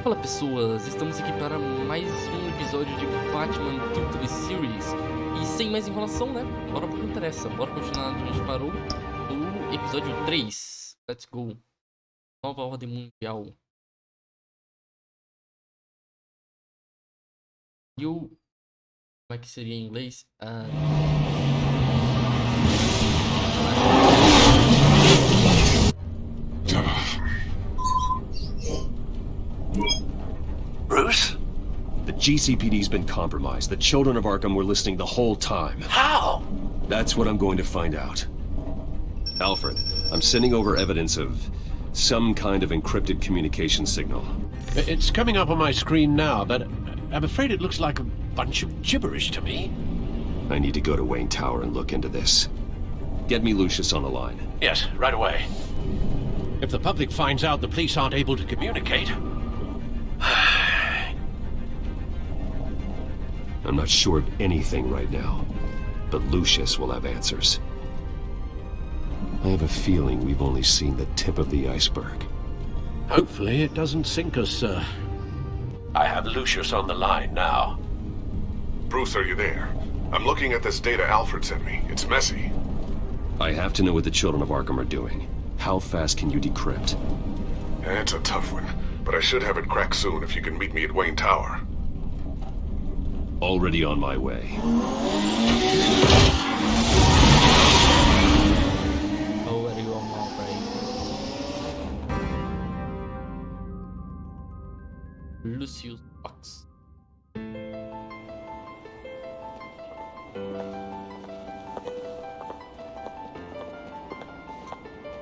Fala pessoas, estamos aqui para mais um episódio de Batman Telltale Series. E sem mais enrolação, né? Bora pro que interessa. Bora continuar onde a gente parou no episódio 3. Let's go. Nova Ordem Mundial. E o... Como é que seria em inglês? Bruce? The GCPD's been compromised. The children of Arkham were listening the whole time. How? That's what I'm going to find out. Alfred, I'm sending over evidence of some kind of encrypted communication signal. It's coming up on my screen now, but I'm afraid it looks like a bunch of gibberish to me. I need to go to Wayne Tower and look into this. Get me Lucius on the line. Yes, right away. If the public finds out the police aren't able to communicate... I'm not sure of anything right now, but Lucius will have answers. I have a feeling we've only seen the tip of the iceberg. Hopefully it doesn't sink us, sir. I have Lucius on the line now. Bruce, are you there? I'm looking at this data Alfred sent me. It's messy. I have to know what the children of Arkham are doing. How fast can you decrypt? It's a tough one, but I should have it cracked soon if you can meet me at Wayne Tower. Already on my way. Already on my way. Lucius Fox.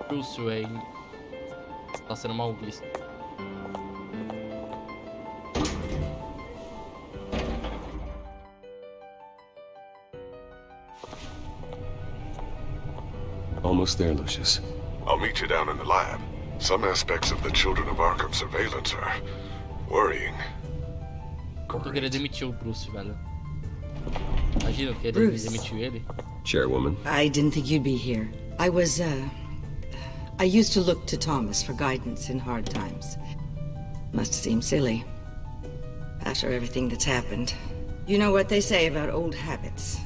Bruce Wayne está sendo mal visto. Almost there, Lucius. I'll meet you down in the lab. Some aspects of the Children of Arkham surveillance are worrying. Eu tô querendo demitir o Bruce, velho. Imagina eu querer Bruce. demitir ele. Chairwoman. I didn't think you'd be here. I used to look to Thomas for guidance in hard times. Must seem silly. After everything that's happened. You know what they say about old habits.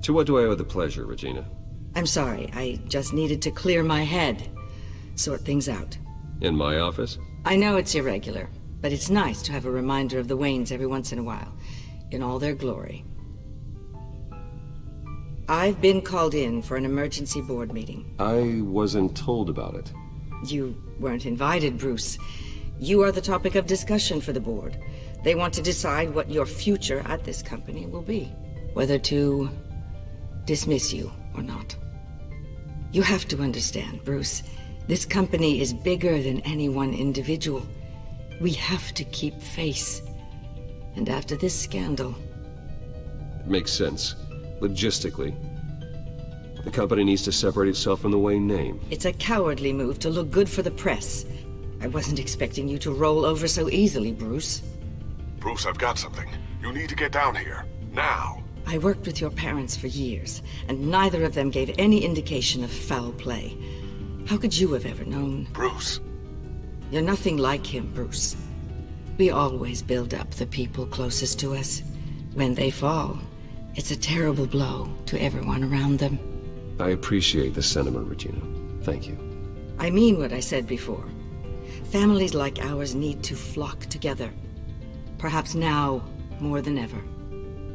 To what do I owe the pleasure, Regina? I'm sorry, I just needed to clear my head. Sort things out. In my office? I know it's irregular, but it's nice to have a reminder of the Waynes every once in a while. In all their glory. I've been called in for an emergency board meeting. I wasn't told about it. You weren't invited, Bruce. You are the topic of discussion for the board. They want to decide what your future at this company will be. Whether to dismiss you or not. You have to understand, Bruce. This company is bigger than any one individual. We have to keep face. And after this scandal... It makes sense. Logistically. The company needs to separate itself from the Wayne name. It's a cowardly move to look good for the press. I wasn't expecting you to roll over so easily, Bruce. Bruce, I've got something. You need to get down here. Now. I worked with your parents for years, and neither of them gave any indication of foul play. How could you have ever known? Bruce. You're nothing like him, Bruce. We always build up the people closest to us. When they fall, it's a terrible blow to everyone around them. I appreciate the sentiment, Regina. Thank you. I mean what I said before. Families like ours need to flock together. Perhaps now more than ever.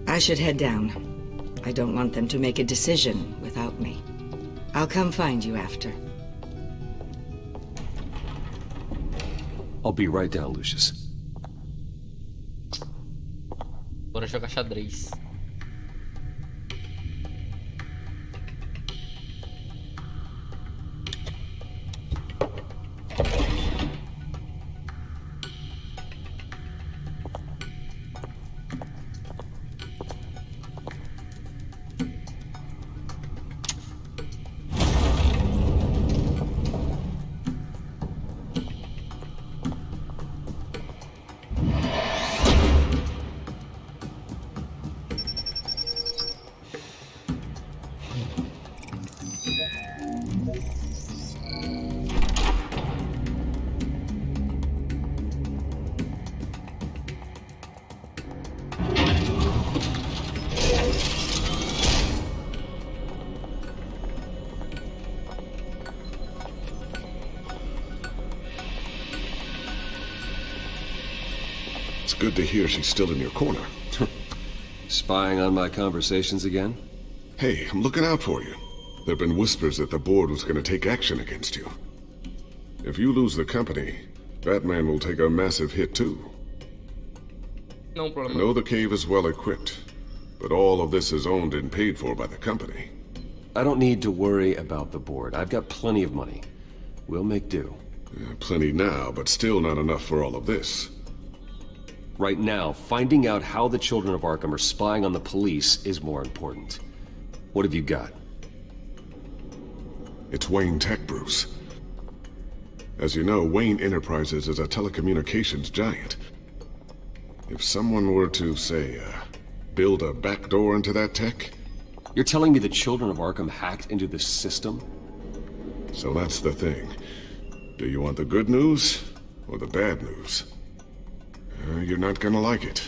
I should head down. I don't want them to make a decision without me. I'll come find you after. I'll be right down, Lucius. Bora jogar xadrez. It's good to hear she's still in your corner. Spying on my conversations again? Hey, I'm looking out for you. There have been whispers that the board was going to take action against you. If you lose the company, Batman will take a massive hit too. Não, I problema. know the cave is well equipped, but all of this is owned and paid for by the company. I don't need to worry about the board. I've got plenty of money. We'll make do. Plenty now, but still not enough for all of this. Right now, finding out how the children of Arkham are spying on the police is more important. What have you got? It's Wayne Tech, Bruce. As you know, Wayne Enterprises is a telecommunications giant. If someone were to, say, build a backdoor into that tech... You're telling me the children of Arkham hacked into the system? So that's the thing. Do you want the good news or the bad news? You're not gonna like it.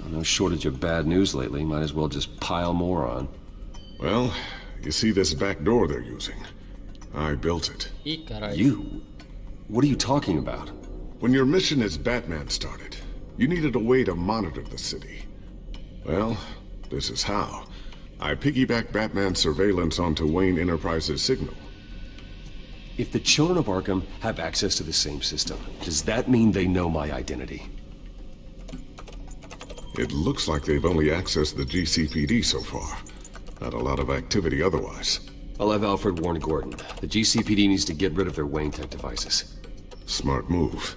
No shortage of bad news lately. Might as well just pile more on. Well, you see this back door they're using? I built it. Ih, caralho. You? What are you talking about? When your mission as Batman started, you needed a way to monitor the city. Well, this is how. I piggybacked Batman's surveillance onto Wayne Enterprises' signal. If the children of Arkham have access to the same system, does that mean they know my identity? It looks like they've only accessed the GCPD so far. Not a lot of activity otherwise. I'll have Alfred warn Gordon. The GCPD needs to get rid of their Wayne Tech devices. Smart move.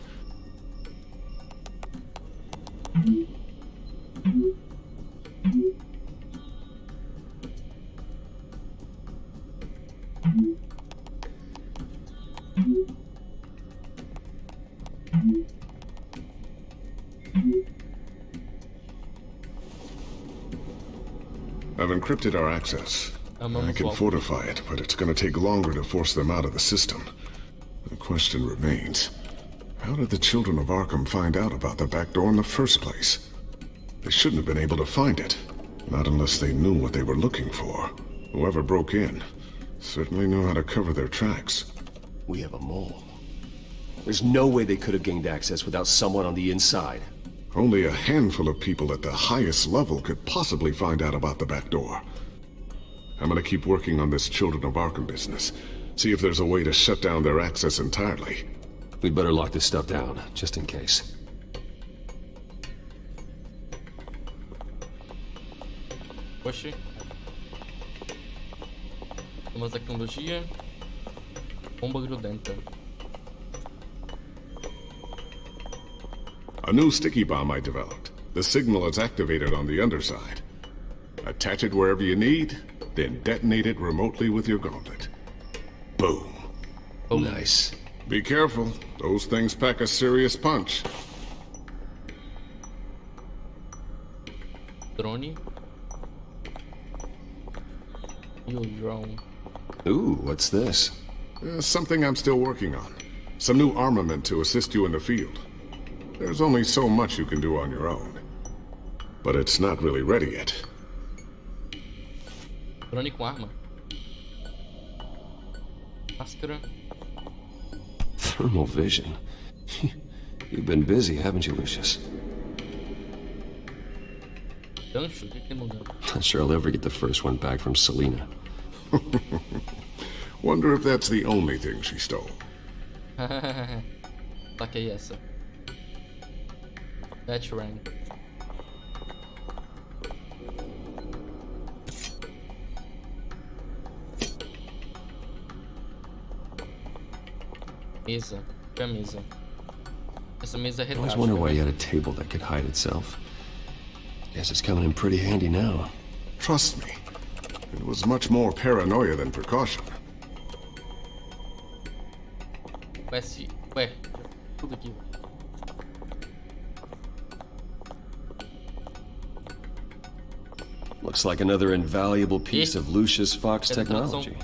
I've encrypted our access. I can fortify it, but it's going to take longer to force them out of the system. The question remains, how did the children of Arkham find out about the back door in the first place? They shouldn't have been able to find it. Not unless they knew what they were looking for. Whoever broke in certainly knew how to cover their tracks. We have a mole. There's no way they could have gained access without someone on the inside. Only a handful of people at the highest level could possibly find out about the back door. I'm gonna keep working on this Children of Arkham business. See if there's a way to shut down their access entirely. We'd better lock this stuff down, just in case. Oxi. Temos tecnologia. Bomba grudenta. A new sticky bomb I developed. The signal is activated on the underside. Attach it wherever you need, then detonate it remotely with your gauntlet. Boom. Oh, Nice. Be careful. Those things pack a serious punch. drone. You drone. Ooh, what's this? Something I'm still working on. Some new armament to assist you in the field. There's only so much you can do on your own. But it's not really ready yet. Drone com arma. Máscara. Thermal vision. You've been busy, haven't you, Lucius? Gancho? O que tem mudando? Not sure I'll ever get the first one back from Selina. Wonder if that's the only thing she stole. Taquei essa. Veteran. Mesa. Cadê a mesa? Essa mesa é I always retrátil. wonder why you had a table that could hide itself. Guess it's coming in pretty handy now. Trust me, it was much more paranoia than precaution. Ué, tudo aqui. Looks like another invaluable piece of Lucius Fox Essa technology.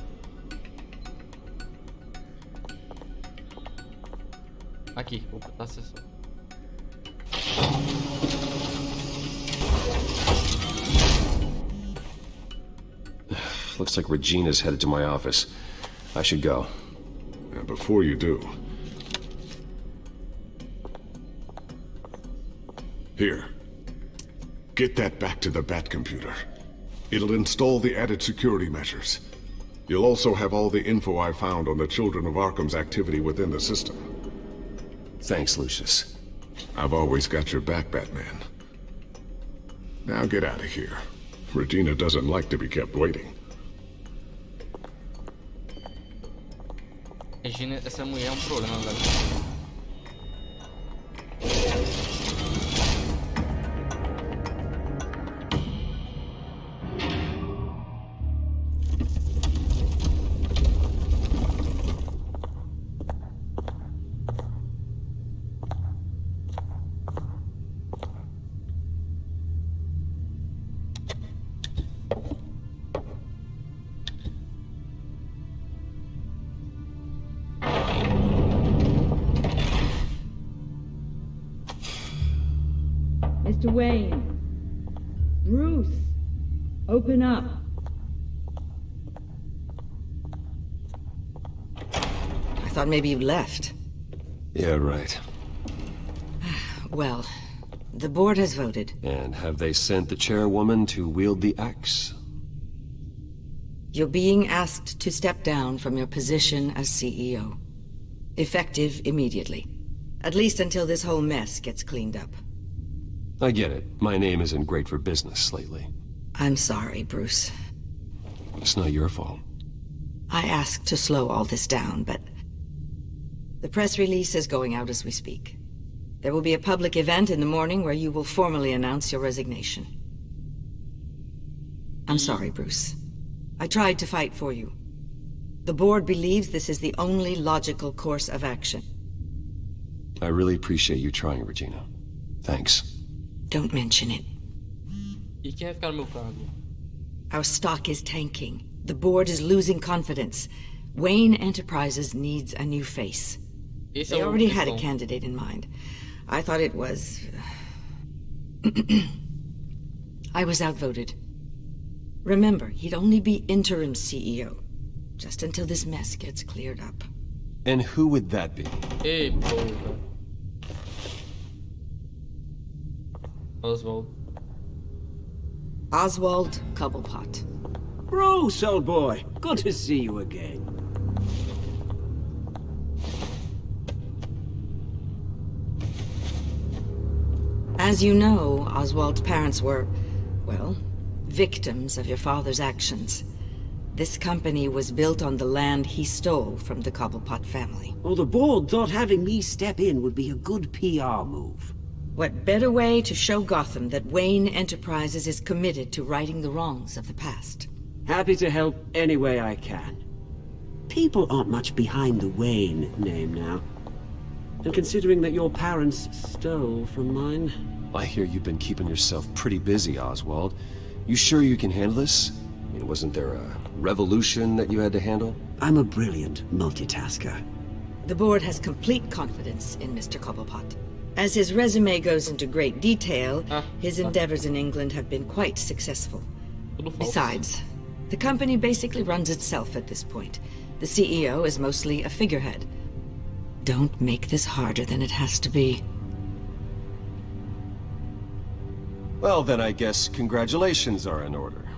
Aqui, vou botar a sessão. Looks like Regina's headed to my office. I should go. And before you do, Here. Get that back to the Bat computer. It'll install the added security measures. You'll also have all the info I found on the Children of Arkham's activity within the system. Thanks, Lucius. I've always got your back, Batman. Now get out of here. Regina doesn't like to be kept waiting. Regina, essa mulher é um problema, velho. Mr. Wayne. Bruce. Open up. I thought maybe you left. Yeah, right. Well, the board has voted. And have they sent the chairwoman to wield the axe? You're being asked to step down from your position as CEO. Effective immediately. At least until this whole mess gets cleaned up. I get it. My name isn't great for business lately. I'm sorry, Bruce. It's not your fault. I asked to slow all this down, but... the press release is going out as we speak. There will be a public event in the morning where you will formally announce your resignation. I'm sorry, Bruce. I tried to fight for you. The board believes this is the only logical course of action. I really appreciate you trying, Regina. Thanks. Don't mention it. E quem vai ficar no meu cargo? Our stock is tanking. The board is losing confidence. Wayne Enterprises needs a new face. They already had a candidate in mind. I thought it was... I was outvoted. Remember, he'd only be interim CEO. Just until this mess gets cleared up. And who would that be? Ei, porra. Oswald. Oswald Cobblepot. Bruce, old boy. Good to see you again. As you know, Oswald's parents were, well, victims of your father's actions. This company was built on the land he stole from the Cobblepot family. Well, the board thought having me step in would be a good PR move. What better way to show Gotham that Wayne Enterprises is committed to righting the wrongs of the past? Happy to help any way I can. People aren't much behind the Wayne name now. And considering that your parents stole from mine... I hear you've been keeping yourself pretty busy, Oswald. You sure you can handle this? I mean, wasn't there a revolution that you had to handle? I'm a brilliant multitasker. The board has complete confidence in Mr. Cobblepot. As his resume goes into great detail, his endeavors in England have been quite successful. Besides, the company basically runs itself at this point. The CEO is mostly a figurehead. Don't make this harder than it has to be. Well, then I guess congratulations are in order.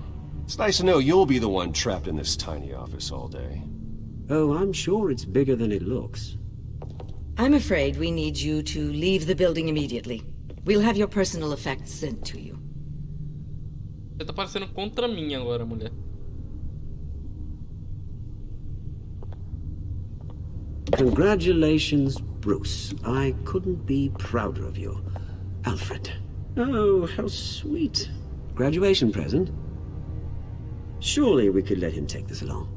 It's nice to know you'll be the one trapped in this tiny office all day. Oh, I'm sure it's bigger than it looks. I'm afraid we need you to leave the building immediately. We'll have your personal effects sent to you. Você tá parecendo contra mim agora, mulher. Congratulations, Bruce. I couldn't be prouder of you. Alfred. Oh, how sweet. Graduation present? Surely we could let him take this along.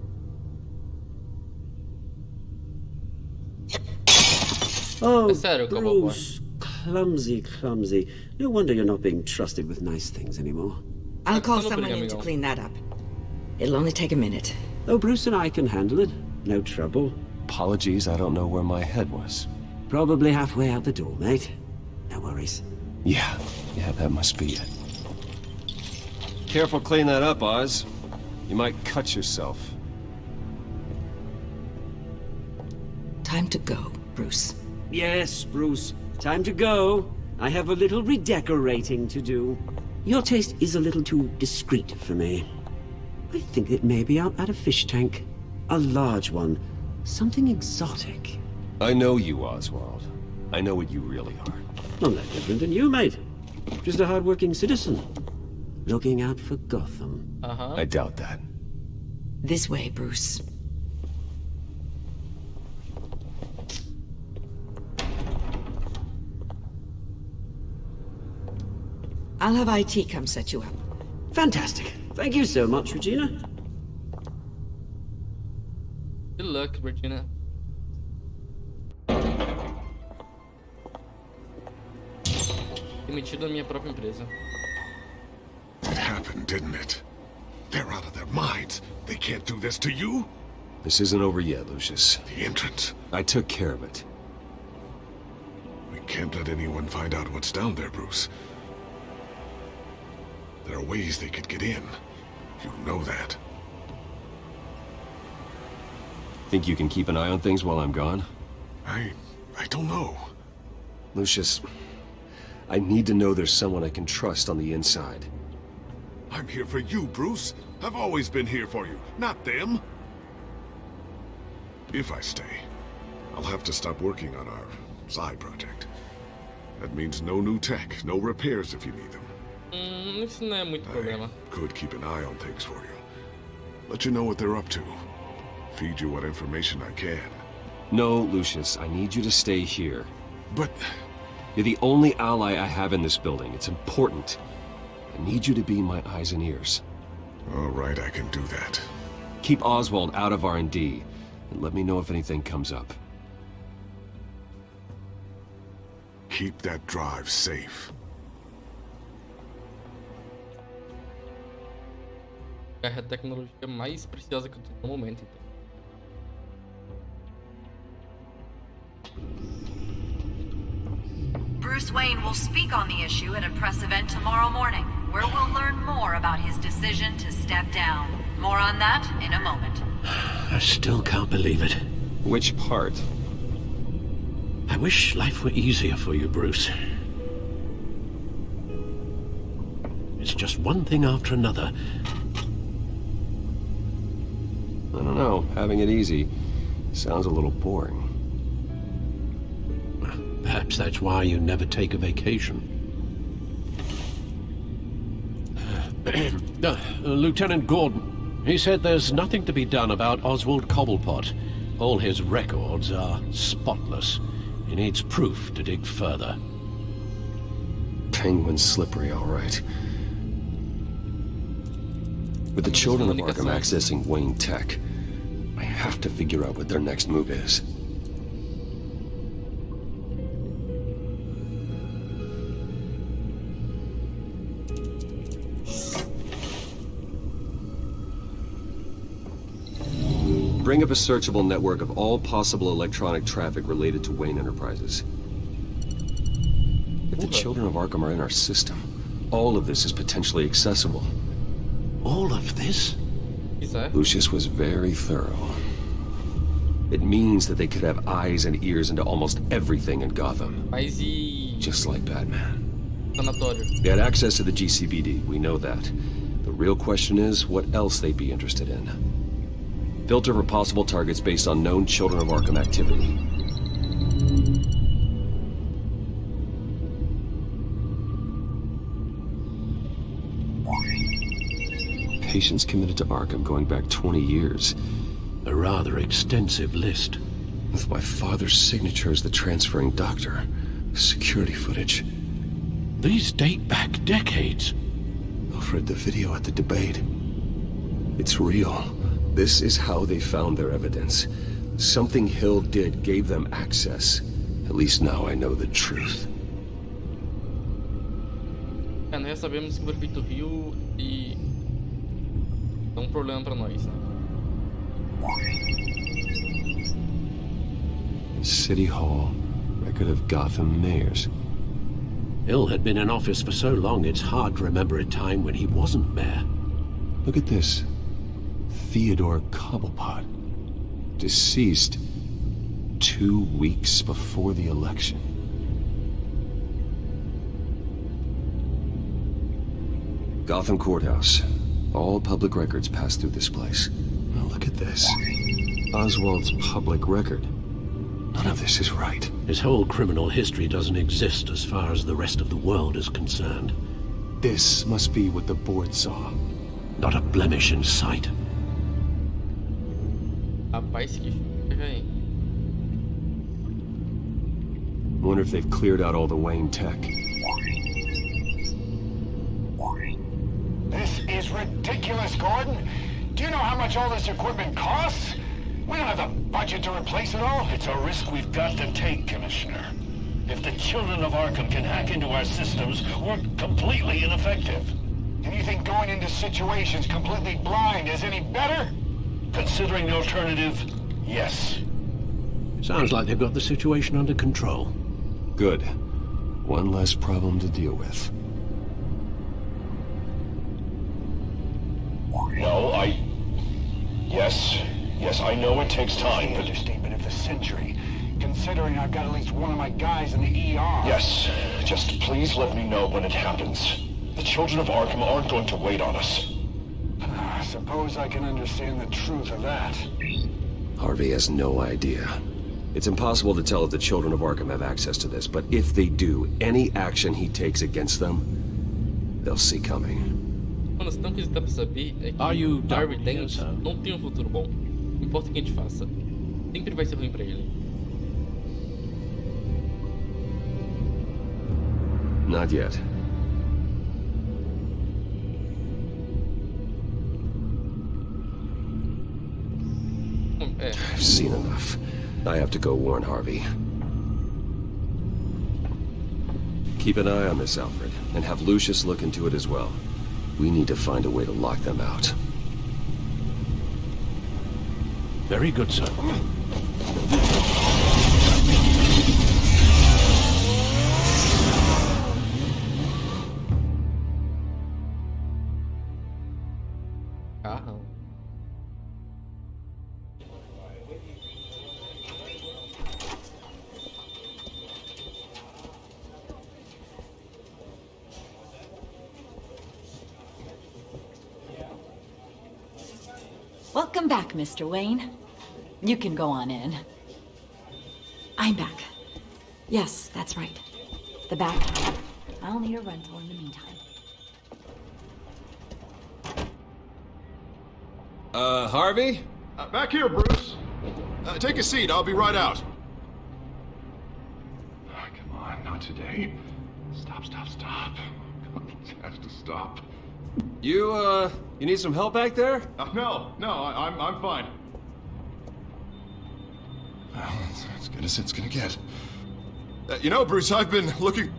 Oh, Sério, Bruce. Clumsy, clumsy. No wonder you're not being trusted with nice things anymore. I'll call someone in to clean that up. It'll only take a minute. Oh, Bruce and I can handle it. No trouble. Apologies, I don't know where my head was. Probably halfway out the door, mate. No worries. Yeah, that must be it. Careful clean that up, Oz. You might cut yourself. Time to go, Bruce. Yes, Bruce. Time to go. I have a little redecorating to do. Your taste is a little too discreet for me. I think that maybe I'll add a fish tank. A large one. Something exotic. I know you, Oswald. I know what you really are. I'm no different than you, mate. Just a hard-working citizen. Looking out for Gotham. I doubt that. This way, Bruce. I'll have IT come set you up. Fantastic. Thank you so much, Regina. Good luck, Regina. Demitido da minha própria empresa. It happened, didn't it? They're out of their minds. They can't do this to you? This isn't over yet, Lucius. The entrance. I took care of it. We can't let anyone find out what's down there, Bruce. There are ways they could get in. You know that. Think you can keep an eye on things while I'm gone? I don't know. Lucius, I need to know there's someone I can trust on the inside. I'm here for you, Bruce. I've always been here for you, not them. If I stay, I'll have to stop working on our side project. That means no new tech, no repairs if you need them. Isso não é muito problema. I could keep an eye on things for you. Let you know what they're up to. Feed you what information I can. No, Lucius, I need you to stay here. But You're the only ally I have in this building. It's important. I need you to be my eyes and ears. all right, I can do that. Keep Oswald out of R&D, and let me know if anything comes up. Keep that drive safe. É a tecnologia mais preciosa que eu tenho no momento, então. Bruce Wayne will speak on the issue at a press event tomorrow morning, where we'll learn more about his decision to step down. More on that in a moment. I still can't believe it. Which part? I wish life were easier for you, Bruce. It's just one thing after another. I don't know. Having it easy sounds a little boring. Perhaps that's why you never take a vacation. Lieutenant Gordon, he said there's nothing to be done about Oswald Cobblepot. All his records are spotless. He needs proof to dig further. Penguin's slippery, all right. With the children of Arkham accessing Wayne Tech, I have to figure out what their next move is. Bring up a searchable network of all possible electronic traffic related to Wayne Enterprises. If the children of Arkham are in our system, all of this is potentially accessible. All of this? Lucius was very thorough. It means that they could have eyes and ears into almost everything in Gotham. Just like Batman. They had access to the GCPD, we know that. The real question is what else they'd be interested in. Filter for possible targets based on known Children of Arkham activity. Patients committed to Arkham going back 20 years. A rather extensive list. With my father's signature as the transferring doctor. Security footage. These date back decades. Alfred, the video at the debate. It's real. This is how they found their evidence. Something Hill did gave them access. At least now I know the truth. Nós já sabemos que o prefeito viu e é problema pra nós, né? City Hall, record of Gotham mayors. Hill had been in office for so long it's hard to remember a time when he wasn't mayor. Look at this. Theodore Cobblepot, deceased 2 weeks before the election. Gotham Courthouse. All public records pass through this place. Well, look at this. Oswald's public record. None of this is right. His whole criminal history doesn't exist as far as the rest of the world is concerned. This must be what the board saw. Not a blemish in sight. Rapaz, que aí. Wonder if they've cleared out all the Wayne tech. This is ridiculous, Gordon. Do you know how much all this equipment costs? We don't have the budget to replace it all. It's a risk we've got to take, Commissioner. If the children of Arkham can hack into our systems, we're completely ineffective. And you think going into situations completely blind is any better? Considering the alternative, yes. Sounds like they've got the situation under control. Good. One less problem to deal with. No, Yes, I know it takes time, The but... understatement of the century, considering I've got at least one of my guys in the ER. Yes, just please let me know when it happens. The children of Arkham aren't going to wait on us. I suppose I can understand the truth of that. Harvey has no idea. It's impossible to tell if the children of Arkham have access to this, but if they do, any action he takes against them, they'll see coming. Mano, se não quiser pra saber é que Harvy Dent não tem um futuro bom. Não importa o que a gente faça. Sempre vai ser ruim pra ele. Not yet. I've seen enough. I have to go warn Harvey. Keep an eye on this, Alfred, and have Lucius look into it as well. We need to find a way to lock them out. Very good, sir. Carrão. Welcome back, Mr. Wayne. You can go on in. I'm back. Yes, that's right. The back. I'll need a rental in the meantime. Harvey? Back here, Bruce. Take a seat. I'll be right out. Oh, come on, not today. Stop. It has to stop. You need some help back there? No, I'm fine. Well, it's as good as it's gonna get. You know, Bruce, I've been looking...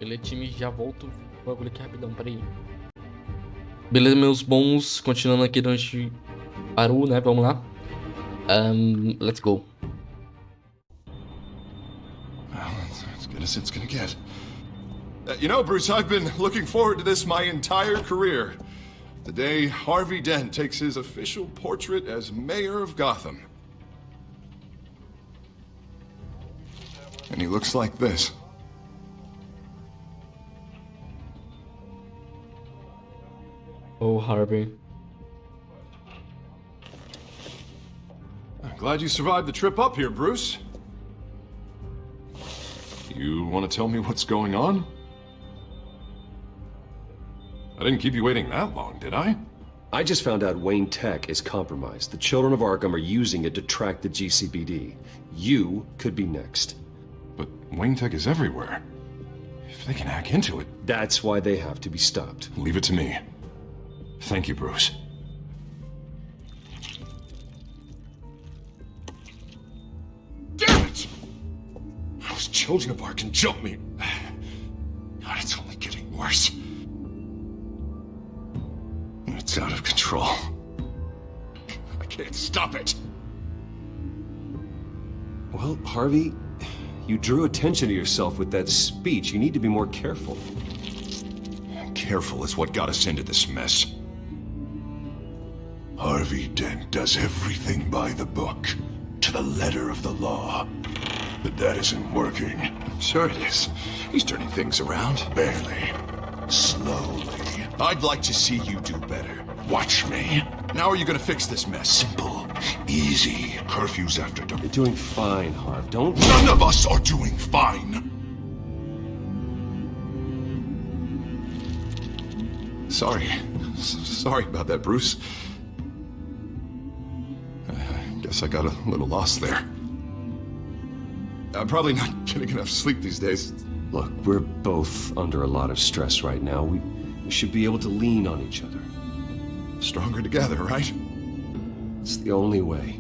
Beleza, time, já volto. O bagulho aqui rapidão, peraí. Beleza, meus bons. Continuando aqui de onde parou, né? Vamos lá. Let's go. Well, it's as good as it's gonna get. You know, Bruce, I've been looking forward to this my entire career. The day Harvey Dent takes his official portrait as mayor of Gotham. And he looks like this. Oh, Harvey. I'm glad you survived the trip up here, Bruce. You want to tell me what's going on? I didn't keep you waiting that long, did I? I just found out Wayne Tech is compromised. The children of Arkham are using it to track the GCPD. You could be next. But Wayne Tech is everywhere. If they can hack into it... That's why they have to be stopped. Leave it to me. Thank you, Bruce. Damn it! Those children of Arkham jumped me. God, it's only getting worse. It's out of control. I can't stop it. Well, Harvey, you drew attention to yourself with that speech. You need to be more careful. Careful is what got us into this mess. Harvey Dent does everything by the book, to the letter of the law. But that isn't working. Sure it is. He's turning things around. Barely. Slowly. I'd like to see you do better. Watch me. Now are you gonna fix this mess? Simple. Easy. Curfews after dark. You're doing fine, Harv. Don't... None of us are doing fine. Sorry about that, Bruce. I guess I got a little lost there. I'm probably not getting enough sleep these days. Look, we're both under a lot of stress right now. We should be able to lean on each other. Stronger together, right? It's the only way.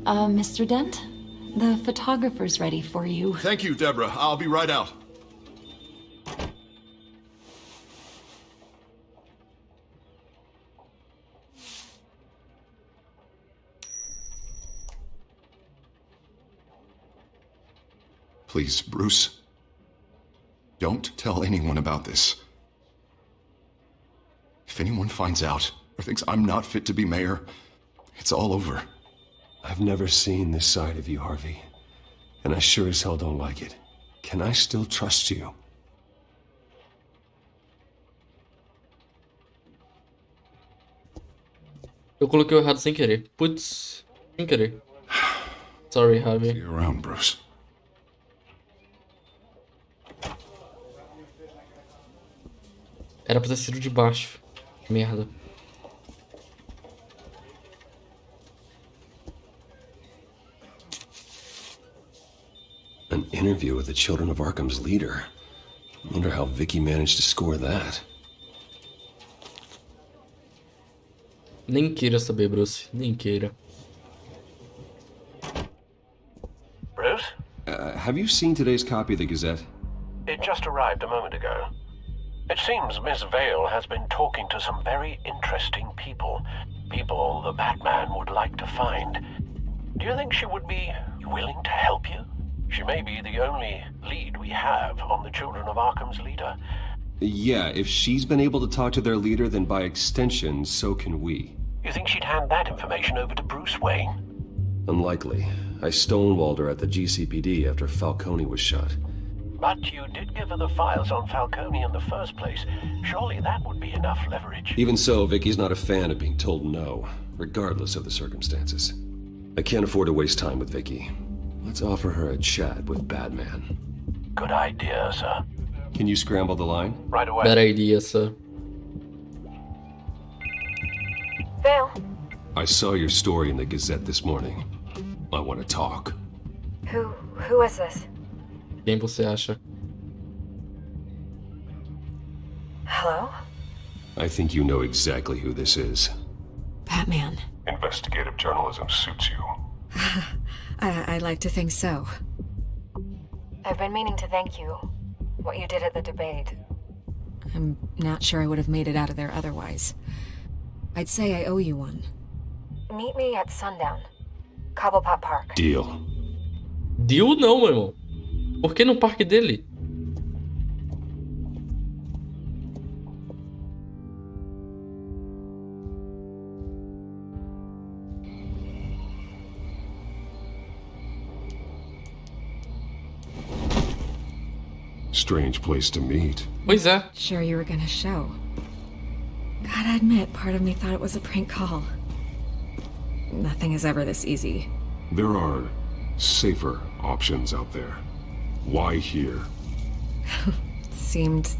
Mr. Dent? The photographer's ready for you. Thank you, Deborah. I'll be right out. Please, Bruce. Don't tell anyone about this. If anyone finds out or thinks I'm not fit to be mayor, it's all over. I've never seen this side of you, Harvey. And I sure as hell don't like it. Can I still trust you? Eu coloquei o errado sem querer. Putz, sem querer. Sorry, Harvey. See you around, Bruce. Era pra ter sido de baixo. Merda. An interview with the Children of Arkham's leader. Wonder how Vicky managed to score that. Nem queira saber, Bruce. Nem queira. Bruce? Have you seen today's copy of the Gazette? It just arrived a moment ago. It seems Miss Vale has been talking to some very interesting people. People the Batman would like to find. Do you think she would be willing to help you? She may be the only lead we have on the Children of Arkham's leader. Yeah, if she's been able to talk to their leader, then by extension, so can we. You think she'd hand that information over to Bruce Wayne? Unlikely. I stonewalled her at the GCPD after Falcone was shot. But you did give her the files on Falcone in the first place. Surely that would be enough leverage. Even so, Vicky's not a fan of being told no, regardless of the circumstances. I can't afford to waste time with Vicky. Let's offer her a chat with Batman. Good idea, sir. Can you scramble the line? Right away. Bad idea, sir. Vale. I saw your story in the Gazette this morning. I want to talk. Who is this? Quem você acha? Hello? I think you know exactly who this is. Batman. Investigative journalism suits you. I like to think so. I've been meaning to thank you. What you did at the debate. I'm not sure I would have made it out of there otherwise. I'd say I owe you one. Meet me at sundown. Cobblepot Park. Deal. Deal não, meu irmão. Por que no parque dele? Strange place to meet. Pois é. Sure you were gonna show. Gotta admit, part of me thought it was a prank call. Nothing is ever this easy. There are safer options out there. Why here? Seemed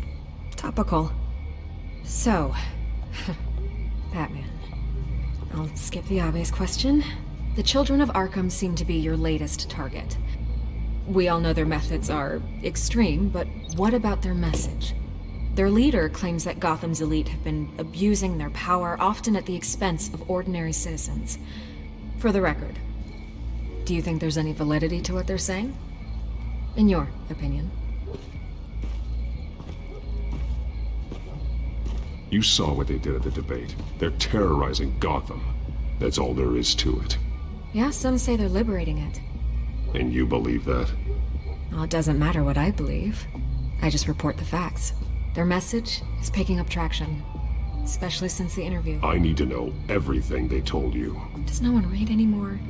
topical. So, Batman. I'll skip the obvious question. The Children of Arkham seem to be your latest target. We all know their methods are extreme, but what about their message? Their leader claims that Gotham's elite have been abusing their power, often at the expense of ordinary citizens. For the record, do you think there's any validity to what they're saying? In your opinion? You saw what they did at the debate. They're terrorizing Gotham. That's all there is to it. Yeah, some say they're liberating it. And you believe that? Well, it doesn't matter what I believe. I just report the facts. Their message is picking up traction, especially since the interview. I need to know everything they told you. Does no one read anymore?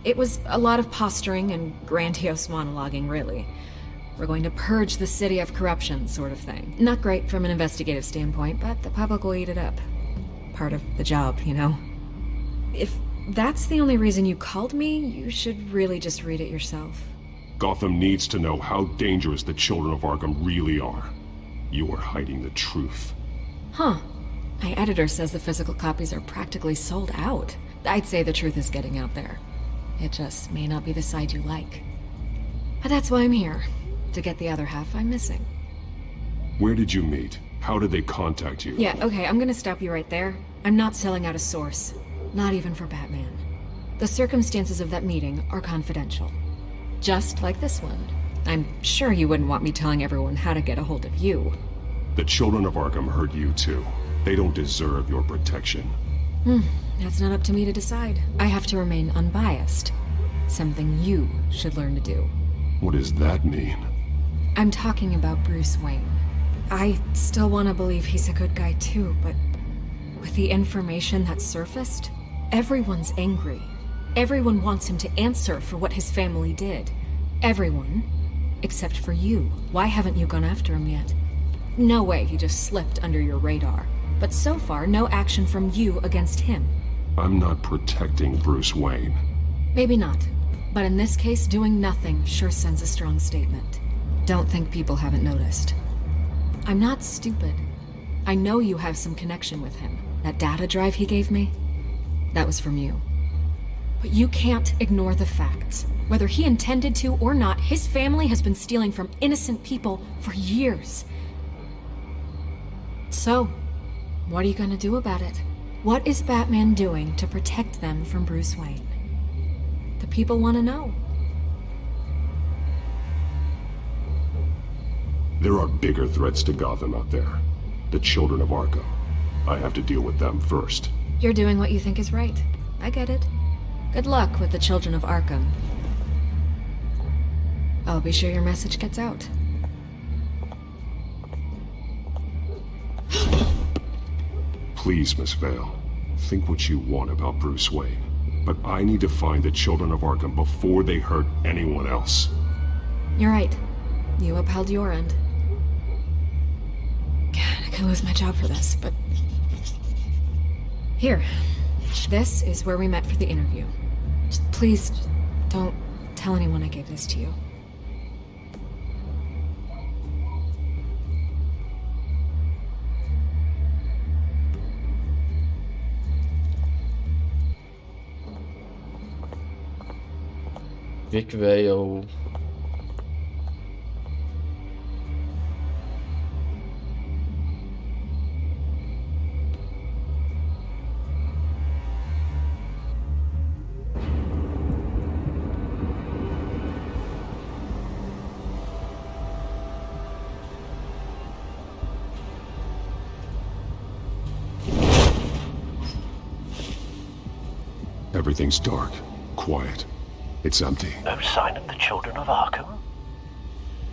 It was a lot of posturing and grandiose monologuing, really. We're going to purge the city of corruption, sort of thing. Not great from an investigative standpoint, but the public will eat it up. Part of the job, you know? If that's the only reason you called me, you should really just read it yourself. Gotham needs to know how dangerous the children of Arkham really are. You are hiding the truth. Huh. My editor says the physical copies are practically sold out. I'd say the truth is getting out there. It just may not be the side you like. But that's why I'm here. To get the other half I'm missing. Where did you meet? How did they contact you? Yeah, okay, I'm gonna stop you right there. I'm not selling out a source. Not even for Batman. The circumstances of that meeting are confidential. Just like this one. I'm sure you wouldn't want me telling everyone how to get a hold of you. The children of Arkham heard you too. They don't deserve your protection. That's not up to me to decide. I have to remain unbiased. Something you should learn to do. What does that mean? I'm talking about Bruce Wayne. I still want to believe he's a good guy too, but with the information that surfaced, everyone's angry. Everyone wants him to answer for what his family did. Everyone, except for you. Why haven't you gone after him yet? No way he just slipped under your radar. But so far, no action from you against him. I'm not protecting Bruce Wayne. Maybe not. But in this case, doing nothing sure sends a strong statement. Don't think people haven't noticed. I'm not stupid. I know you have some connection with him. That data drive he gave me, that was from you. But you can't ignore the facts. Whether he intended to or not, his family has been stealing from innocent people for years. So, what are you gonna do about it? What is Batman doing to protect them from Bruce Wayne? The people want to know. There are bigger threats to Gotham out there. The children of Arkham. I have to deal with them first. You're doing what you think is right. I get it. Good luck with the children of Arkham. I'll be sure your message gets out. Please, Miss Vale. Think what you want about Bruce Wayne. But I need to find the children of Arkham before they hurt anyone else. You're right. You upheld your end. God, I could lose my job for this, but... Here. This is where we met for the interview. Just please, don't tell anyone I gave this to you. Vic Vale. Everything's dark, quiet. It's empty. No sign of the children of Arkham?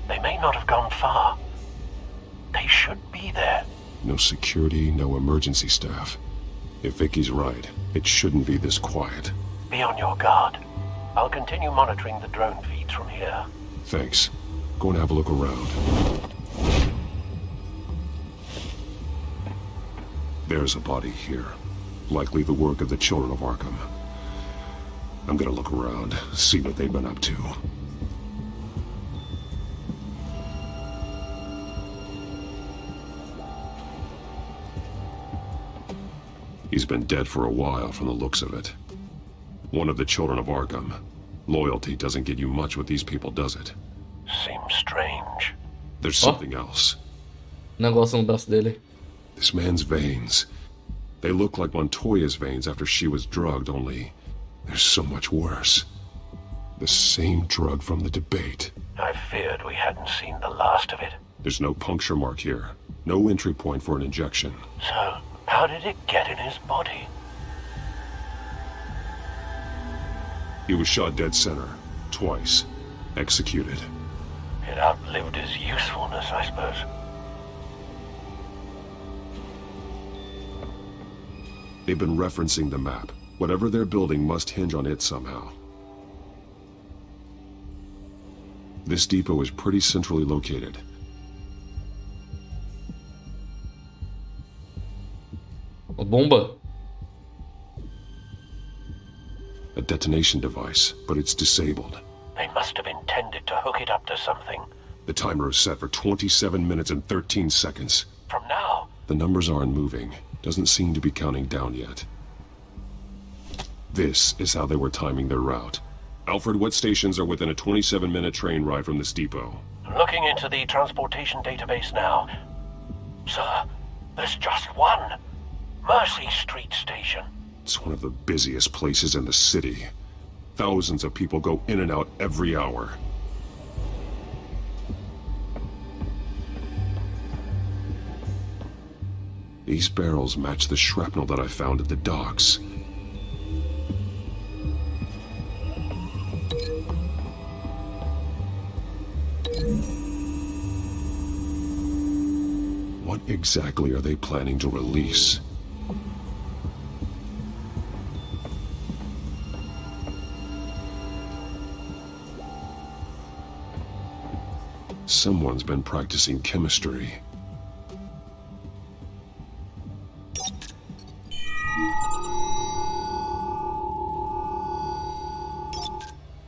They may not have gone far. They should be there. No security, no emergency staff. If Vicky's right, it shouldn't be this quiet. Be on your guard. I'll continue monitoring the drone feeds from here. Thanks. Go and have a look around. There's a body here. Likely the work of the children of Arkham. I'm gonna look around, see what they've been up to. He's been dead for a while from the looks of it. One of the children of Arkham. Loyalty doesn't get you much with these people, does it? Seems strange. There's something else. Negócio no braço dele. This man's veins. They look like Montoya's veins after she was drugged, only they're so much worse. The same drug from the debate. I feared we hadn't seen the last of it. There's no puncture mark here. No entry point for an injection. So, how did it get in his body? He was shot dead center. Twice. Executed. It outlived his usefulness, I suppose. They've been referencing the map. Whatever they're building must hinge on it somehow. This depot is pretty centrally located. A bomba? A detonation device, but it's disabled. They must have intended to hook it up to something. The timer is set for 27 minutes and 13 seconds. From now? The numbers aren't moving. Doesn't seem to be counting down yet. This is how they were timing their route. Alfred, what stations are within a 27-minute train ride from this depot? Looking into the transportation database now. Sir, there's just one. Mercy Street Station. It's one of the busiest places in the city. Thousands of people go in and out every hour. These barrels match the shrapnel that I found at the docks. What exactly are they planning to release? Someone's been practicing chemistry.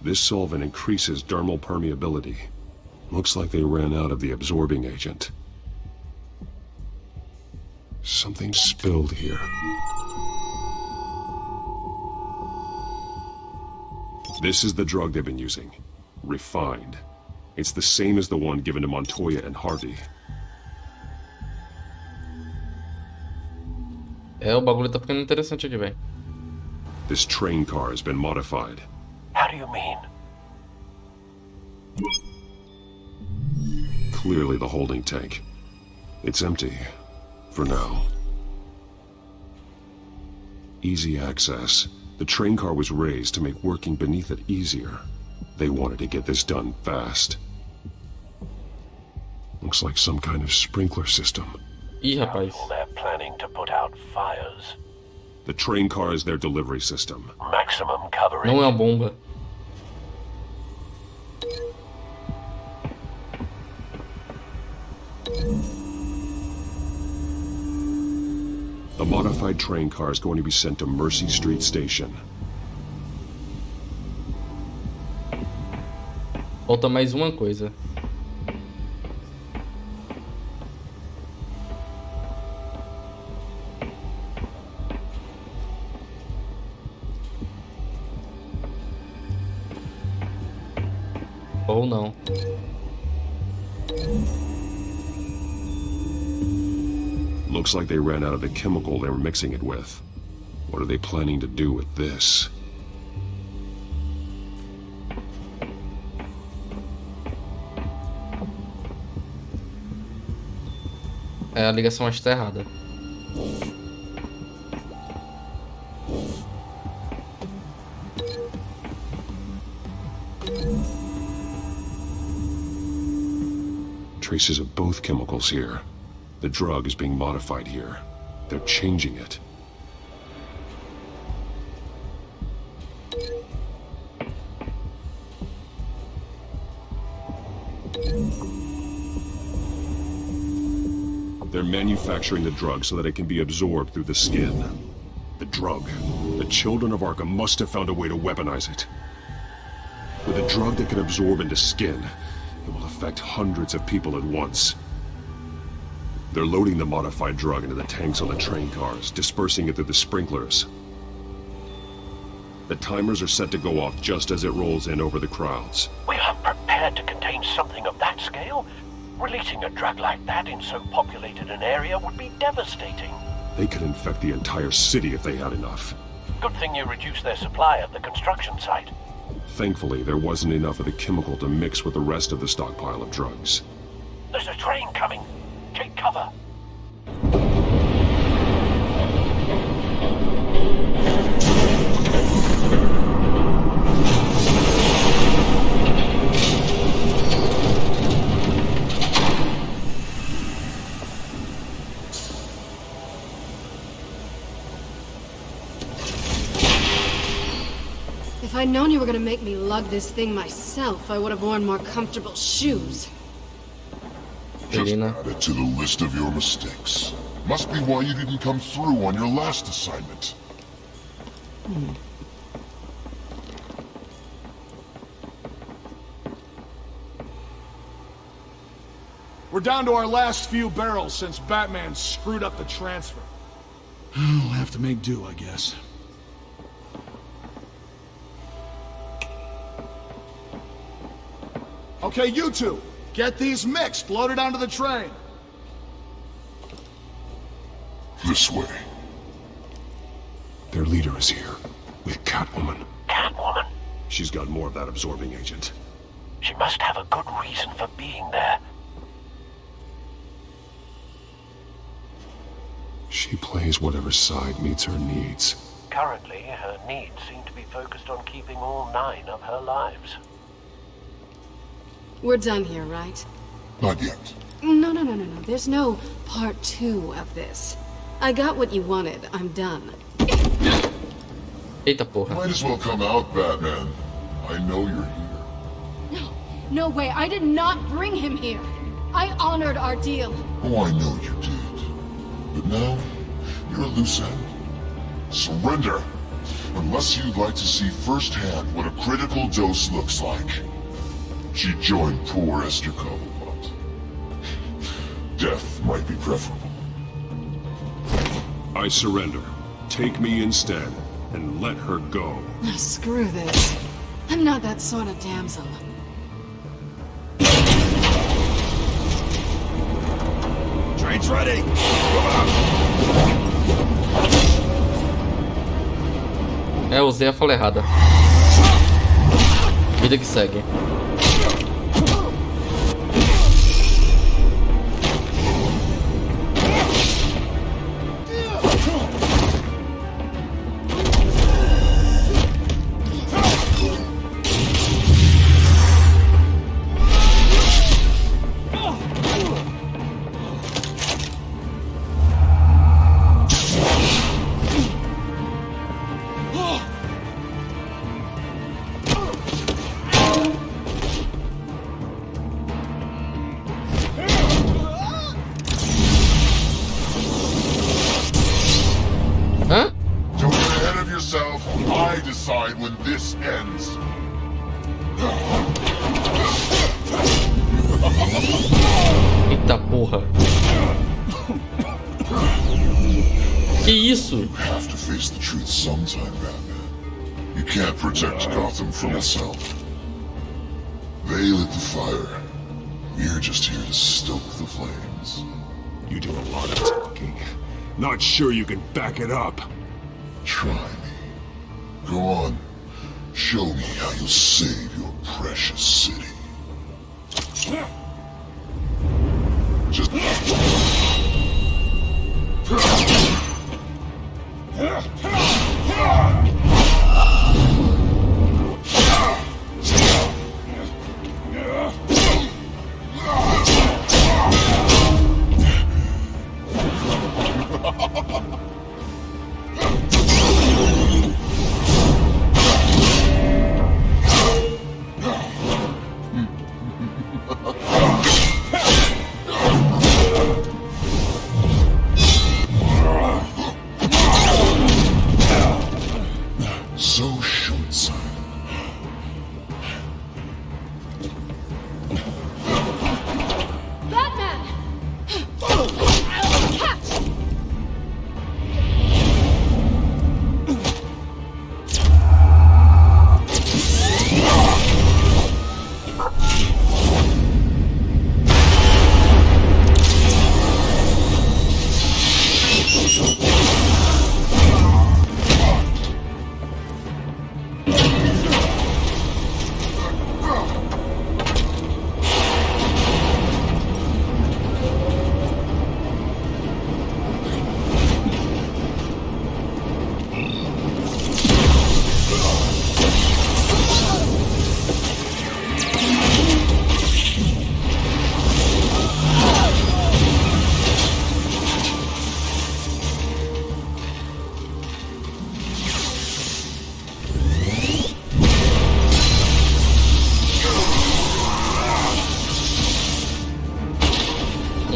This solvent increases dermal permeability. Looks like they ran out of the absorbing agent. Something spilled here. This is the drug they've been using. Refined. It's the same as the one given to Montoya and Harvy. O bagulho tá ficando interessante aqui, velho. This train car has been modified. How do you mean? Clearly the holding tank. It's empty. For now. Easy access. The train car was raised to make working beneath it easier. They wanted to get this done fast. Looks like some kind of sprinkler system. Ih, rapaz. They're planning to put out fires. The train car is their delivery system. Maximum coverage. Não é uma bomba. The modified train car is going to be sent to Mercy Street Station. Falta mais uma coisa. Ou não. Looks like they ran out of the chemical they were mixing it with. What are they planning to do with this? É, a ligação acho que tá errada. Traces of both chemicals here. The drug is being modified here. They're changing it. They're manufacturing the drug so that it can be absorbed through the skin. The drug. The children of Arkham must have found a way to weaponize it. With a drug that can absorb into skin, it will affect hundreds of people at once. They're loading the modified drug into the tanks on the train cars, dispersing it through the sprinklers. The timers are set to go off just as it rolls in over the crowds. We aren't prepared to contain something of that scale. Releasing a drug like that in so populated an area would be devastating. They could infect the entire city if they had enough. Good thing you reduced their supply at the construction site. Thankfully, there wasn't enough of the chemical to mix with the rest of the stockpile of drugs. There's a train coming. Take cover. If I known you were gonna make me lug this thing myself, I would have worn more comfortable shoes. Selina. Just add it to the list of your mistakes. Must be why you didn't come through on your last assignment. We're down to our last few barrels since Batman screwed up the transfer. We'll have to make do, I guess. Okay, you two, get these mixed, loaded onto the train. This way. Their leader is here, with Catwoman. Catwoman? She's got more of that absorbing agent. She must have a good reason for being there. She plays whatever side meets her needs. Currently, her needs seem to be focused on keeping all 9 of her lives. We're done here, right? Not yet. No. There's no part 2 of this. I got what you wanted. I'm done. Eita porra. Might as well come out, Batman. I know you're here. No way. I did not bring him here. I honored our deal. Oh, I know you did. But now, you're a loose end. Surrender. Unless you'd like to see firsthand what a critical dose looks like. She joined poor Esther Cobblepot. Death might be preferable. I surrender. Take me instead, and let her go. Oh, screw this. I'm not that sort of damsel. Train's ready! Eu usei a fala errada. Vida que segue. When this ends. Eita porra. Que isso? You have to face the truth sometime, Batman. You can't protect Gotham from yourself. They lit the fire. We're just here to stoke the flames. You do a lot of talking. Not sure you can back it up. Try me. Go on. Show me how you'll save your precious city. Just...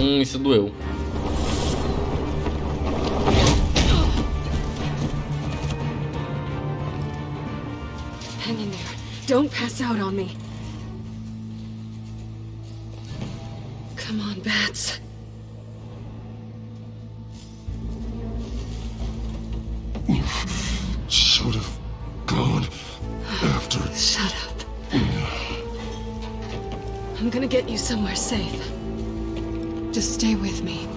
Isso doeu. Hang in there. Don't pass out on me. Come on, bats. You should have gone after... Shut up. I'm gonna get you somewhere safe. Just stay with me.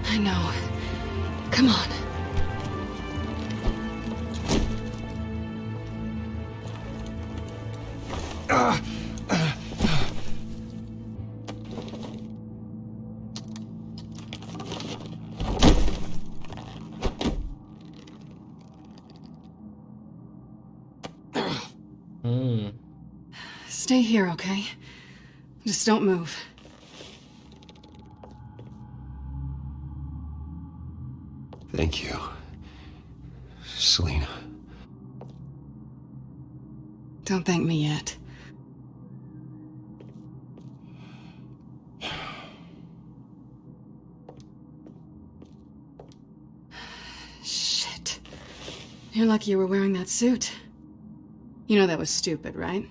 I know. Come on. Stay here, okay? Just don't move. Thank you, Selina. Don't thank me yet. Shit. You're lucky you were wearing that suit. You know that was stupid, right?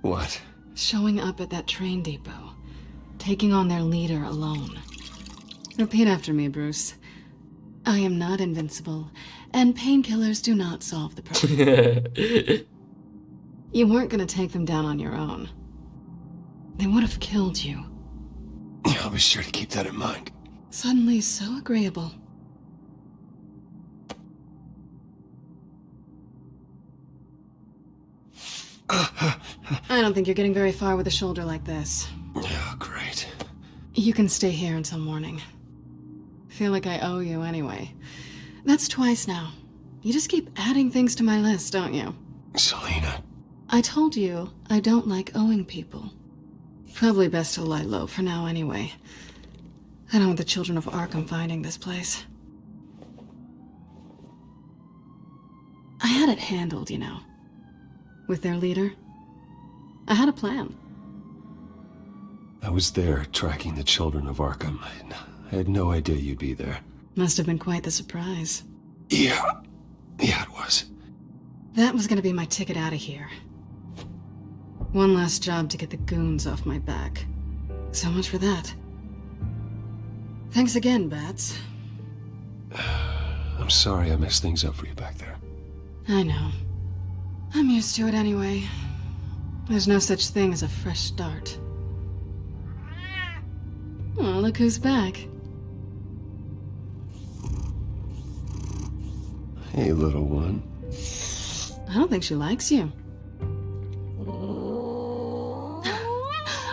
What? Showing up at that train depot. Taking on their leader alone. Repeat after me, Bruce. I am not invincible, and painkillers do not solve the problem. You weren't gonna take them down on your own. They would have killed you. I'll be sure to keep that in mind. Suddenly so agreeable. I don't think you're getting very far with a shoulder like this. Oh, great. You can stay here until morning. Feel like I owe you anyway. That's twice now. You just keep adding things to my list, don't you? Selina. I told you I don't like owing people. Probably best to lie low for now anyway. I don't want the children of Arkham finding this place. I had it handled, you know. With their leader. I had a plan. I was there tracking the children of Arkham. I had no idea you'd be there. Must have been quite the surprise. Yeah, it was. That was gonna be my ticket out of here. One last job to get the goons off my back. So much for that. Thanks again, Bats. I'm sorry I messed things up for you back there. I know. I'm used to it anyway. There's no such thing as a fresh start. Oh, look who's back. Hey, little one. I don't think she likes you.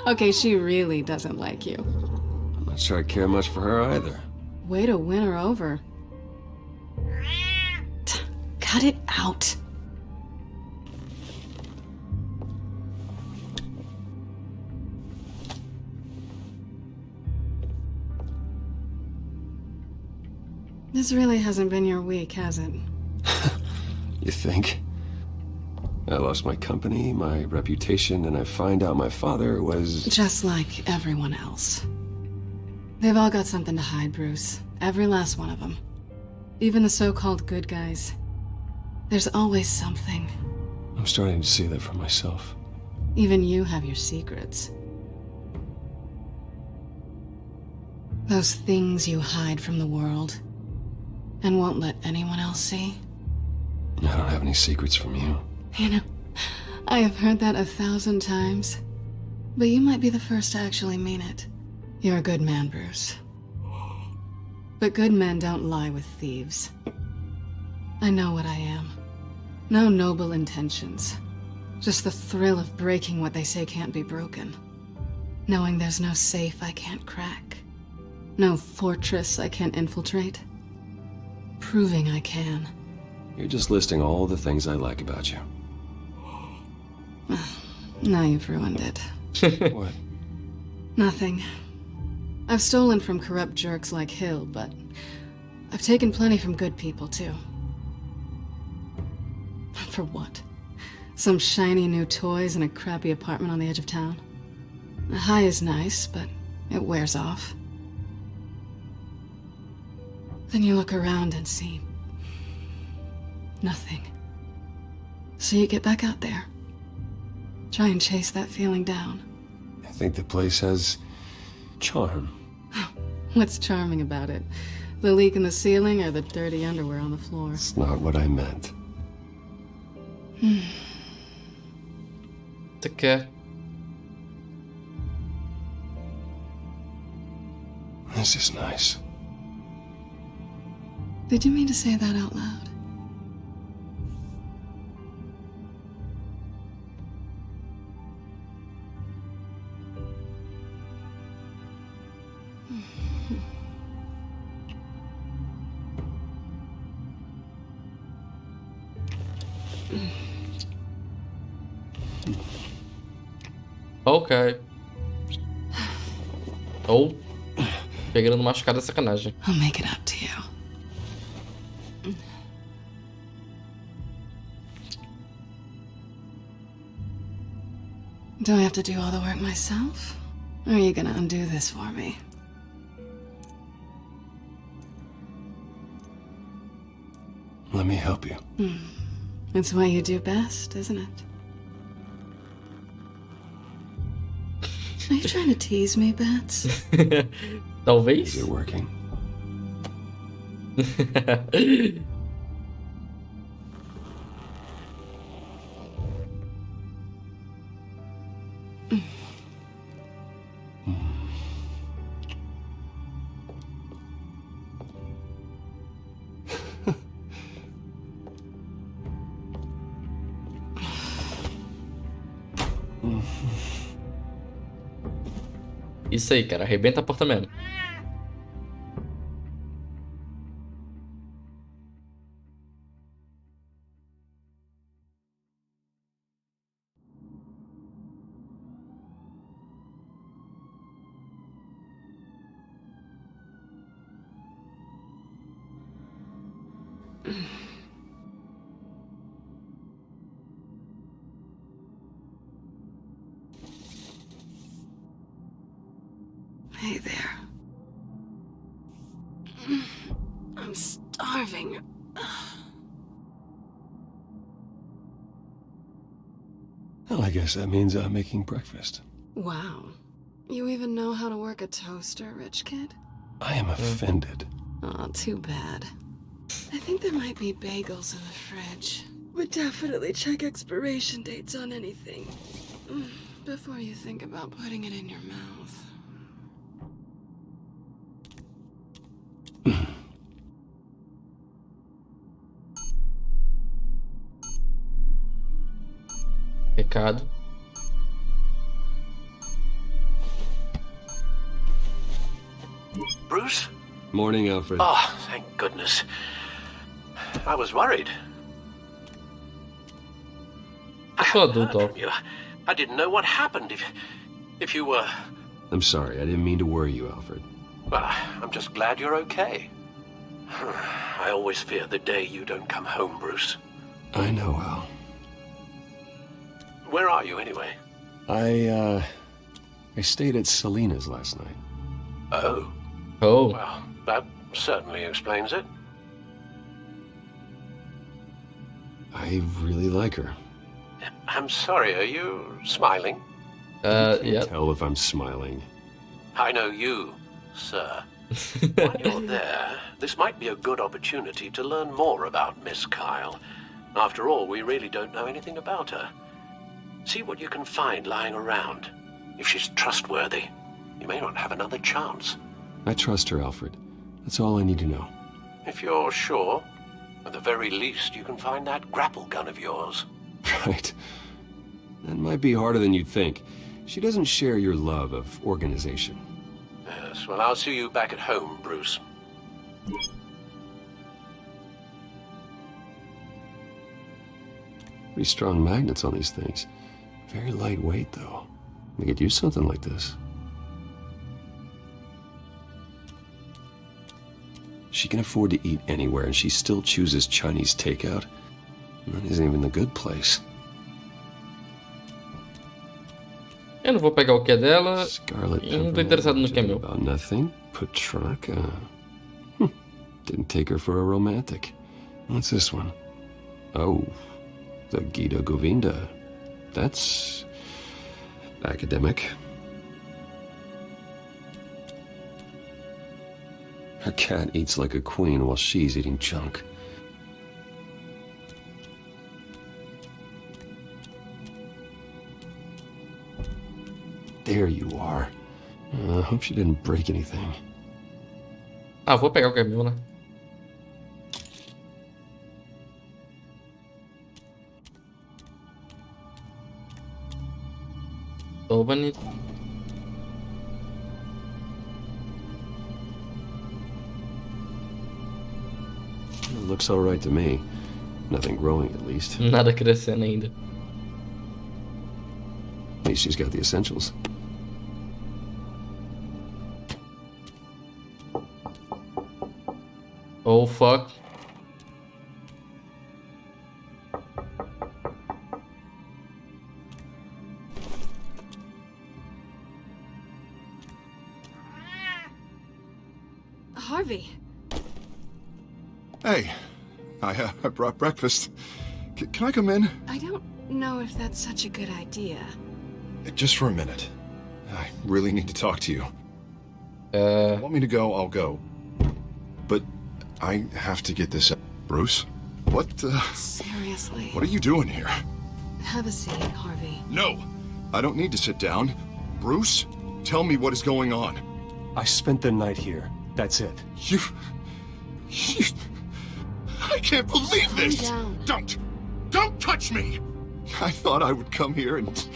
Okay, she really doesn't like you. I'm not sure I care much for her either. Way to win her over. Cut it out. This really hasn't been your week, has it? You think? I lost my company, my reputation, and I find out my father was... Just like everyone else. They've all got something to hide, Bruce. Every last one of them. Even the so-called good guys. There's always something. I'm starting to see that for myself. Even you have your secrets. Those things you hide from the world. And won't let anyone else see. I don't have any secrets from you. You know, I have heard that 1,000 times. But you might be the first to actually mean it. You're a good man, Bruce. But good men don't lie with thieves. I know what I am. No noble intentions. Just the thrill of breaking what they say can't be broken. Knowing there's no safe I can't crack. No fortress I can't infiltrate. Proving I can. You're just listing all the things I like about you. Now you've ruined it. What? Nothing. I've stolen from corrupt jerks like Hill, but I've taken plenty from good people, too. For what? Some shiny new toys and a crappy apartment on the edge of town? The high is nice, but it wears off. Then you look around and see nothing. So you get back out there. Try and chase that feeling down. I think the place has charm. What's charming about it? The leak in the ceiling or the dirty underwear on the floor? It's not what I meant. Você quer? This is nice. Did you mean to say that out loud? Ok. Ou pegando machucada é sacanagem. I'll make it up to you. Do I have to do all the work myself? Or are you gonna undo this for me? Let me help you. It's what you do best, isn't it? Are you trying to tease me, Bats? Talvez. Is it working? Isso aí, cara. Arrebenta a porta mesmo. Hey there. I'm starving. Well, I guess that means I'm making breakfast. Wow. You even know how to work a toaster, rich kid? I am offended. Aw, too bad. I think there might be bagels in the fridge. But definitely check expiration dates on anything before you think about putting it in your mouth. Recado. Bruce? Morning, Alfred. Oh, thank goodness. I was worried. Eu sou adulto, From you. I didn't know what happened if you were... I'm sorry, I didn't mean to worry you, Alfred. Well, I'm just glad you're okay. I always fear the day you don't come home, Bruce. I know, Al. Where are you, anyway? I stayed at Selina's last night. Oh. Oh. Well, that certainly explains it. I really like her. I'm sorry, are you smiling? Yeah. Tell if I'm smiling. I know you, sir. While you're there, this might be a good opportunity to learn more about Miss Kyle. After all, we really don't know anything about her. See what you can find lying around. If she's trustworthy, you may not have another chance. I trust her, Alfred. That's all I need to know. If you're sure, at the very least, you can find that grapple gun of yours. Right. That might be harder than you'd think. She doesn't share your love of organization. Yes, well, I'll see you back at home, Bruce. Pretty strong magnets on these things. Very lightweight, though. They could use something like this. She can afford to eat anywhere, and she still chooses Chinese takeout. That isn't even the good place. Eu não vou pegar o que é dela. Scarlet Eu não tô interessado no que é meu. About nothing. Petrarca. Didn't take her for a romantic. What's this one? Oh, the Gita Govinda. That's academic. Her cat eats like a queen while she's eating junk. There you are. I hope she didn't break anything. Ah, vou pegar o que é meu, né? Open it. It looks all right to me. Nothing growing, at least. Nada crescendo ainda. At least she's got the essentials. Oh, fuck. Harvey. Hey, I brought breakfast. Can I come in? I don't know if that's such a good idea. Just for a minute. I really need to talk to you. Want me to go, I'll go. But I have to get this... Bruce? What, Seriously. What are you doing here? Have a seat, Harvey. No! I don't need to sit down. Bruce, tell me what is going on. I spent the night here. That's it. You... I can't believe this! Calm down. Don't touch me! I thought I would come here and...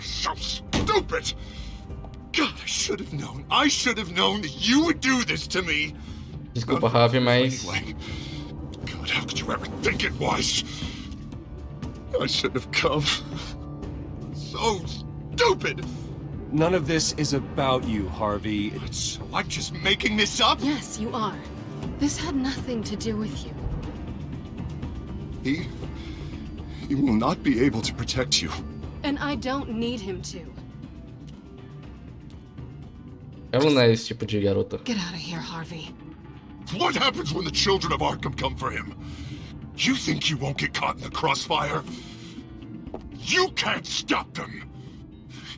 So stupid! God, I should have known. I should have known that you would do this to me. Desculpa, Harvey, mas... Anyway, God, how could you ever think it was? I shouldn't have come. So stupid! None of this is about you, Harvey. So I'm just making this up? Yes, you are. This had nothing to do with you. He will not be able to protect you. And I don't need him to. Ela não é esse tipo de garota. Get out of here, Harvey. What happens when the children of Arkham come for him? You think you won't get caught in the crossfire? You can't stop them.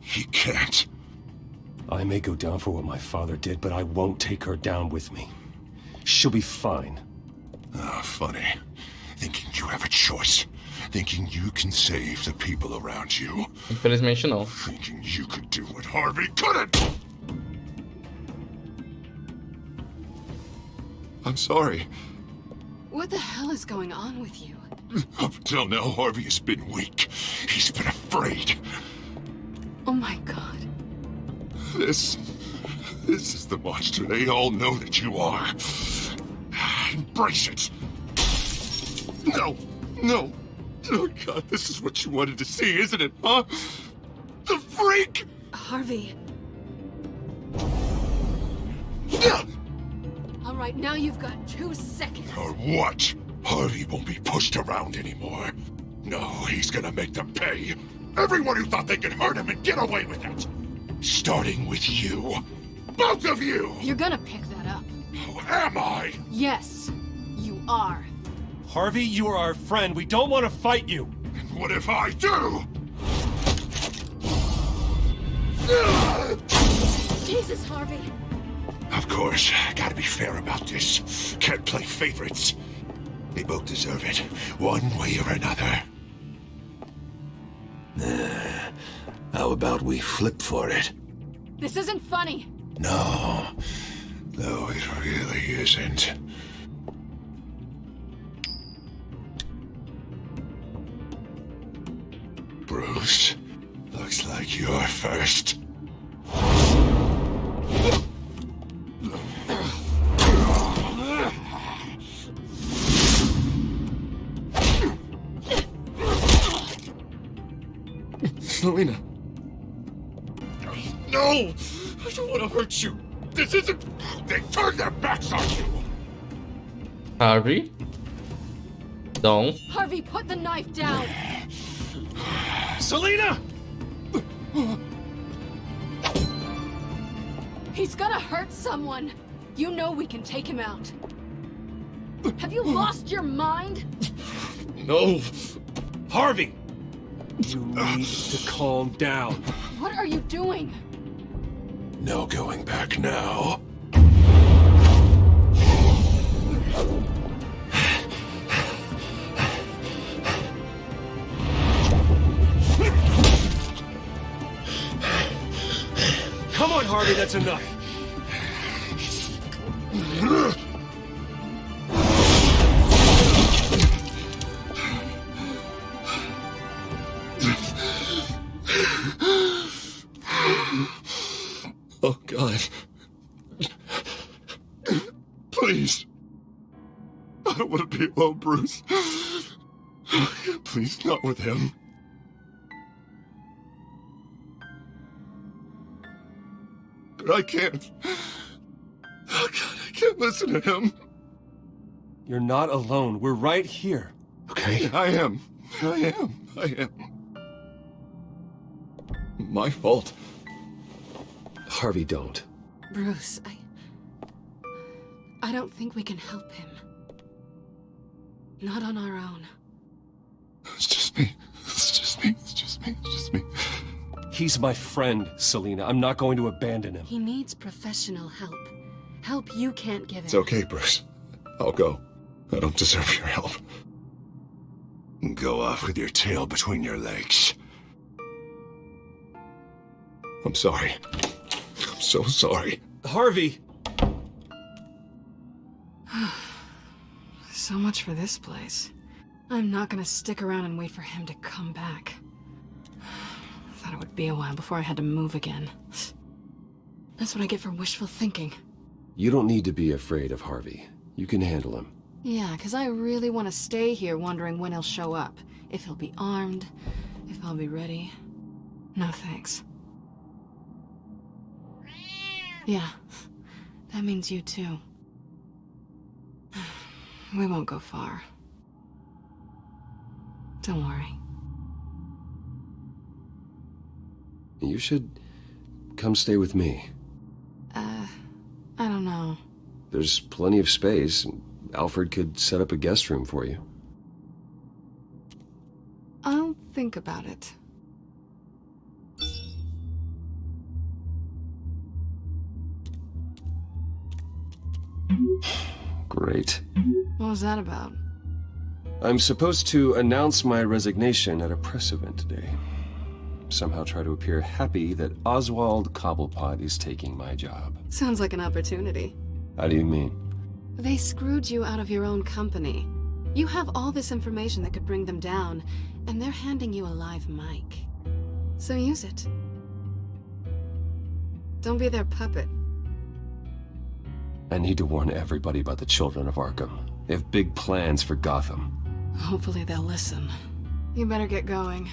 He can't. I may go down for what my father did, but I won't take her down with me. She'll be fine. Ah, funny. Thinking you have a choice. Thinking you can save the people around you. Infelizmente não. Thinking you could do what Harvey couldn't! I'm sorry. What the hell is going on with you? Up until now, Harvey has been weak. He's been afraid. Oh my god. This is the monster they all know that you are. Embrace it. No. Oh God, this is what you wanted to see, isn't it, huh? The freak! Harvey. All right, now you've got 2 seconds. Or what? Harvey won't be pushed around anymore. No, he's gonna make them pay. Everyone who thought they could hurt him and get away with it. Starting with you. Both of you! You're gonna pick that up. Oh, am I? Yes, you are. Harvey, you are our friend. We don't want to fight you. And what if I do? Jesus, Harvey. Of course, gotta be fair about this. Can't play favorites. They both deserve it, one way or another. How about we flip for it? This isn't funny. No, it really isn't. Bruce, looks like you're first. Selina. No! I don't want to hurt you. This isn't... They turned their backs on you! Harvy? Don't. Harvey, put the knife down! Selina! He's gonna hurt someone! You know we can take him out. Have you lost your mind? No! Harvey! You need to calm down. What are you doing? No going back now. Come on, Harvey, that's enough. Oh, God. Please. I don't want to be alone, Bruce. Please, not with him. But I can't. Oh, God, I can't listen to him. You're not alone. We're right here. Okay, I am. My fault. Harvey, don't. Bruce, I don't think we can help him. Not on our own. It's just me. He's my friend, Selina. I'm not going to abandon him. He needs professional help. Help you can't give him. It's okay, Bruce. I'll go. I don't deserve your help. Go off with your tail between your legs. I'm sorry. I'm so sorry. Harvey! So much for this place. I'm not gonna stick around and wait for him to come back. Thought it would be a while before I had to move again. That's what I get for wishful thinking. You don't need to be afraid of Harvey. You can handle him. Yeah, because I really want to stay here wondering when he'll show up. If he'll be armed, if I'll be ready. No thanks. Yeah, that means you too. We won't go far. Don't worry. You should come stay with me. I don't know. There's plenty of space. Alfred could set up a guest room for you. I'll think about it. Great. What was that about? I'm supposed to announce my resignation at a press event today. Somehow try to appear happy that Oswald Cobblepot is taking my job. Sounds like an opportunity. How do you mean? They screwed you out of your own company. You have all this information that could bring them down, and they're handing you a live mic. So use it. Don't be their puppet. I need to warn everybody about the children of Arkham. They have big plans for Gotham. Hopefully they'll listen. You better get going.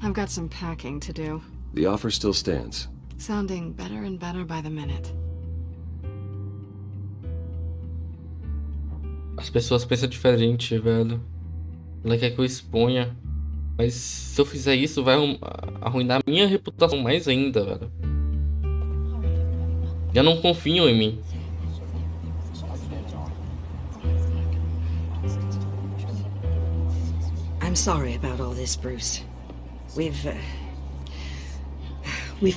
I've got some packing to do. The offer still stands. Sounding better and better by the minute. As pessoas pensam diferente, velho. Ela quer que eu exponha. Mas se eu fizer isso, vai arruinar a minha reputação mais ainda, velho. Já não confiam em mim. I'm sorry about all this, Bruce. We've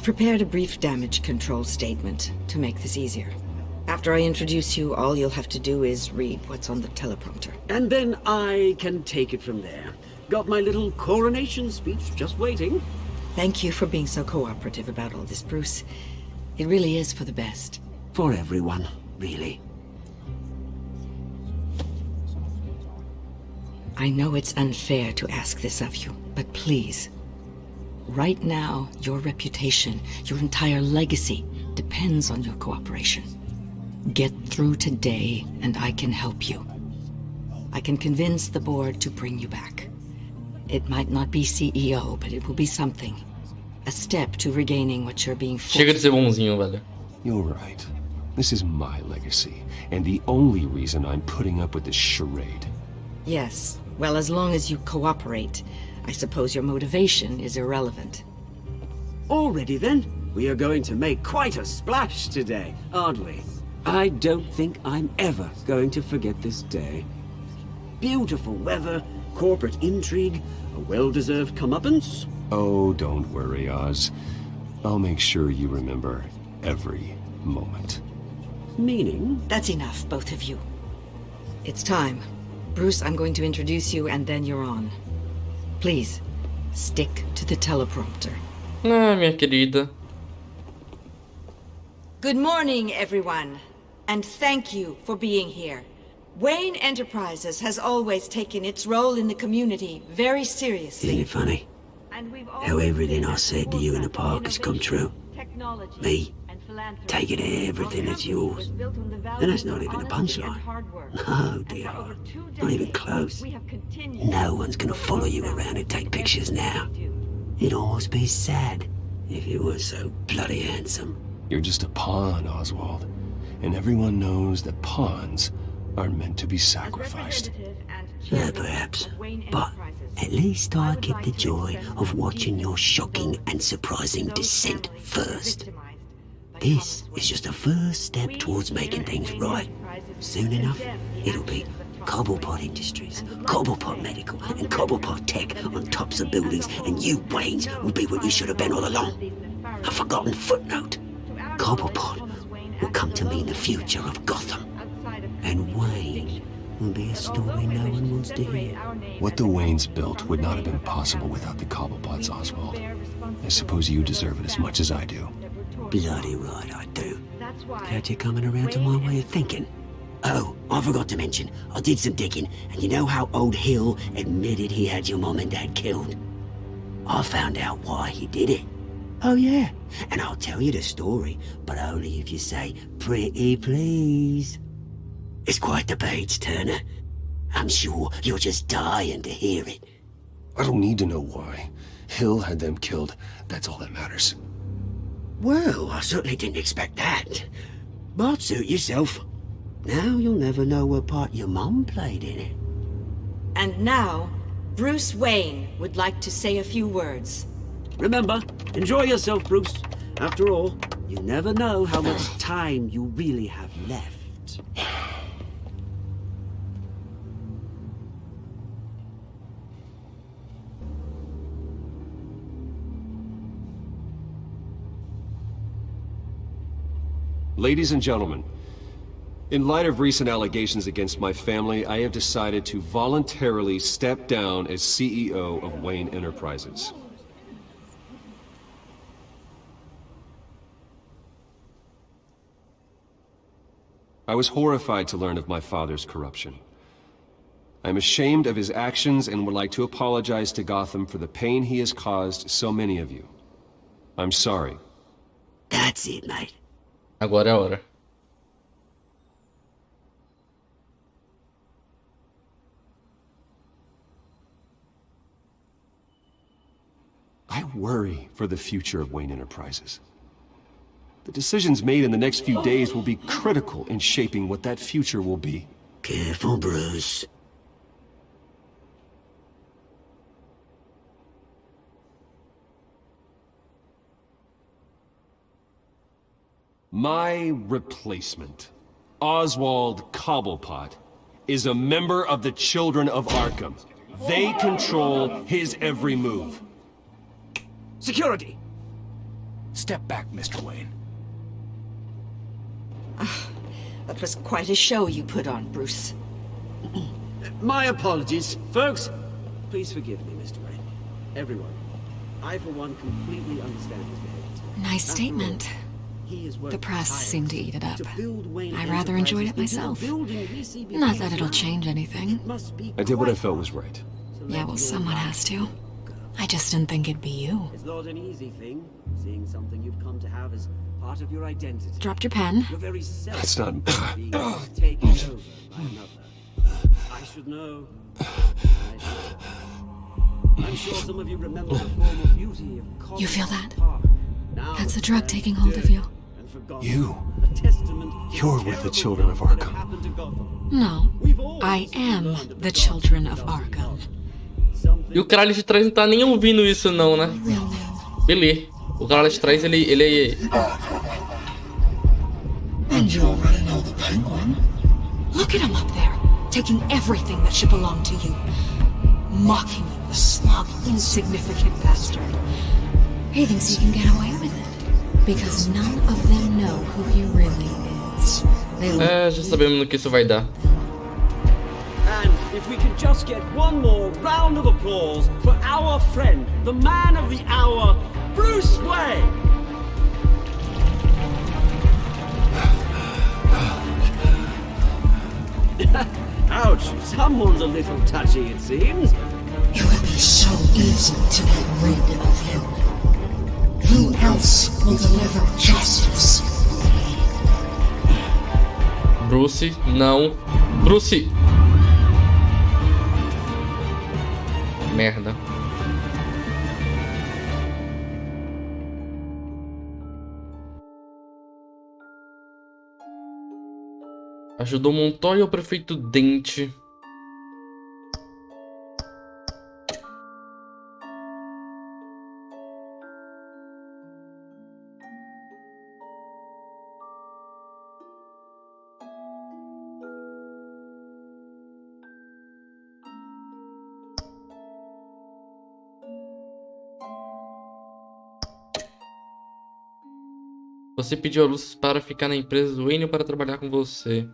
prepared a brief damage control statement to make this easier. After I introduce you, all you'll have to do is read what's on the teleprompter. And then I can take it from there. Got my little coronation speech just waiting. Thank you for being so cooperative about all this, Bruce. It really is for the best. For everyone, really. I know it's unfair to ask this of you, but please. Right now, your reputation, your entire legacy, depends on your cooperation. Get through today, and I can help you. I can convince the board to bring you back. It might not be CEO, but it will be something. A step to regaining what you're being forced. Chega de ser bonzinho, velho. You're right. This is my legacy, and the only reason I'm putting up with this charade. Yes. Well, as long as you cooperate, I suppose your motivation is irrelevant. Already then, we are going to make quite a splash today, aren't we? I don't think I'm ever going to forget this day. Beautiful weather, corporate intrigue, a well-deserved comeuppance. Oh, don't worry, Oz. I'll make sure you remember every moment. Meaning? That's enough, both of you. It's time. Bruce, I'm going to introduce you, and then you're on. Please, stick to the teleprompter. Ah, minha querida. Good morning, everyone, and thank you for being here. Wayne Enterprises has always taken its role in the community very seriously. Isn't it funny? How everything I said to you in the park has come true. Me, taking everything that's yours. And that's not even a punchline. No, dear heart. Not even close. No one's gonna follow you around and take pictures now. It'd almost be sad if you were so bloody handsome. You're just a pawn, Oswald. And everyone knows that pawns are meant to be sacrificed. Perhaps. But at least I get the joy of watching your shocking and surprising descent first. This is just a first step towards making things right. Soon enough, it'll be Cobblepot Industries, Cobblepot Medical, and Cobblepot Tech on tops of buildings, and you, Waynes, will be what you should have been all along. A forgotten footnote. Cobblepot will come to mean the future of Gotham. And Wayne will be a story no one wants to hear. What the Waynes built would not have been possible without the Cobblepots, Oswald. I suppose you deserve it as much as I do. Bloody right I do. Glad you're coming around to my way of thinking. Oh, I forgot to mention, I did some digging, and you know how old Hill admitted he had your mom and dad killed? I found out why he did it. Oh yeah, and I'll tell you the story, but only if you say, pretty please. It's quite the page turner. I'm sure you're just dying to hear it. I don't need to know why. Hill had them killed. That's all that matters. Well, I certainly didn't expect that. But suit yourself. Now you'll never know what part your mum played in it. And now, Bruce Wayne would like to say a few words. Remember, enjoy yourself, Bruce. After all, you never know how much time you really have left. Ladies and gentlemen, in light of recent allegations against my family, I have decided to voluntarily step down as CEO of Wayne Enterprises. I was horrified to learn of my father's corruption. I'm ashamed of his actions and would like to apologize to Gotham for the pain he has caused so many of you. I'm sorry. That's it, mate. Agora é a hora. I worry for the future of Wayne Enterprises. The decisions made in the next few days will be critical in shaping what that future will be. Careful, Bruce. My replacement, Oswald Cobblepot, is a member of the Children of Arkham. They control his every move. Security! Step back, Mr. Wayne. That was quite a show you put on, Bruce. My apologies. Folks, please forgive me, Mr. Wayne. Everyone. I, for one, completely understand his behavior. Nice statement. The press seemed to eat it up. I rather enjoyed it myself. Not that it'll change anything. I did what I felt was right. Yeah, well, someone has to. I just didn't think it'd be you. It's not an easy thing, seeing something you've come to have as part of your identity. Dropped your pen. Your very self That's not... being taken over by another. I should know. I'm sure some of you remember the former beauty of You feel that? That's the drug taking hold of you. You're with the children of Arkham. No, I am the children of Arkham. E o cara ali de trás não tá nem ouvindo isso não, né? Beleza. O cara ali de trás, ele And you already know the Penguin? Look at him up there, taking everything that should belong to you. Mocking you, the smug, insignificant bastard. He thinks he can get away with it, because none of them know who he really is. Já sabemos no que isso vai dar. And if we could just get one more round of applause for our friend, the man of the hour, Bruce Wayne! Ouch, someone's a little touchy, it seems. It would be so easy to get rid of him. Who else will deliver justice? Bruce, não. Bruce! Merda. Ajudou Montoya ao prefeito Dente. Você pediu a Lúcia para ficar na empresa do Wayne para trabalhar com você.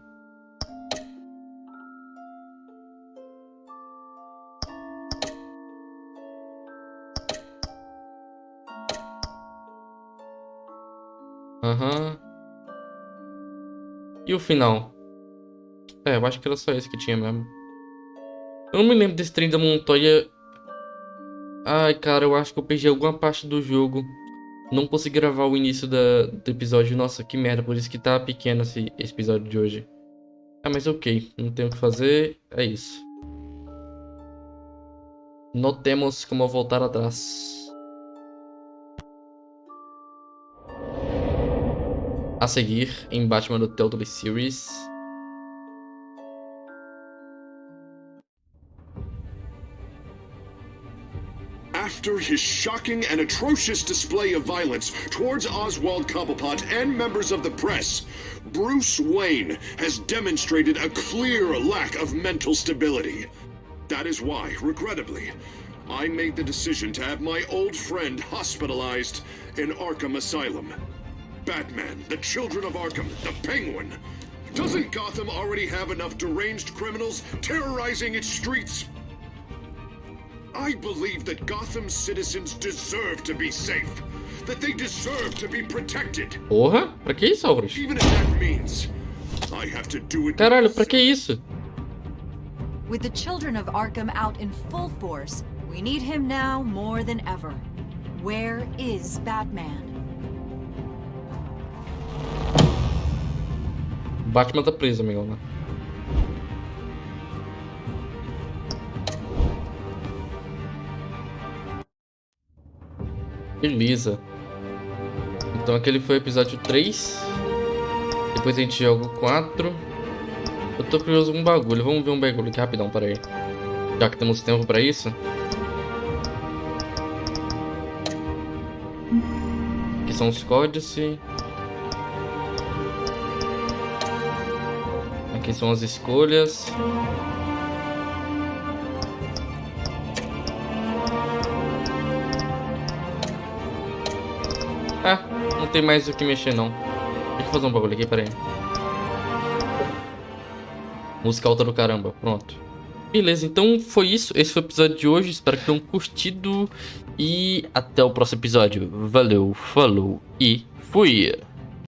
E o final? Eu acho que era só esse que tinha mesmo. Eu não me lembro desse trem da Montoya. Ai, cara, eu acho que eu perdi alguma parte do jogo. Não consegui gravar o início do episódio. Nossa, que merda, por isso que tá pequeno esse episódio de hoje. Mas ok, não tem o que fazer, é isso. Não temos como voltar atrás. A seguir, em Batman Telltale Series. After his shocking and atrocious display of violence towards Oswald Cobblepot and members of the press, Bruce Wayne has demonstrated a clear lack of mental stability. That is why, regrettably, I made the decision to have my old friend hospitalized in Arkham Asylum. Batman, the Children of Arkham, the Penguin. Doesn't Gotham already have enough deranged criminals terrorizing its streets? I believe that Gotham's citizens deserve to be safe. That they deserve to be protected. Porra, pra que isso, Alvarez? Even if that means I have to do it. Caralho, pra que isso? With the Children of Arkham out in full force, we need him now more than ever. Where is Batman? Batman tá preso, amigão, né? Beleza. Então aquele foi o episódio 3. Depois a gente joga o 4. Eu tô curioso com um bagulho. Vamos ver um bagulho aqui rapidão, para aí. Já que temos tempo pra isso. Aqui são os códices. Aqui são as escolhas. Não tem mais o que mexer não. Deixa eu fazer um bagulho aqui, peraí. Música alta do caramba, pronto. Beleza, então foi isso. Esse foi o episódio de hoje. Espero que tenham curtido. E até o próximo episódio. Valeu, falou e fui!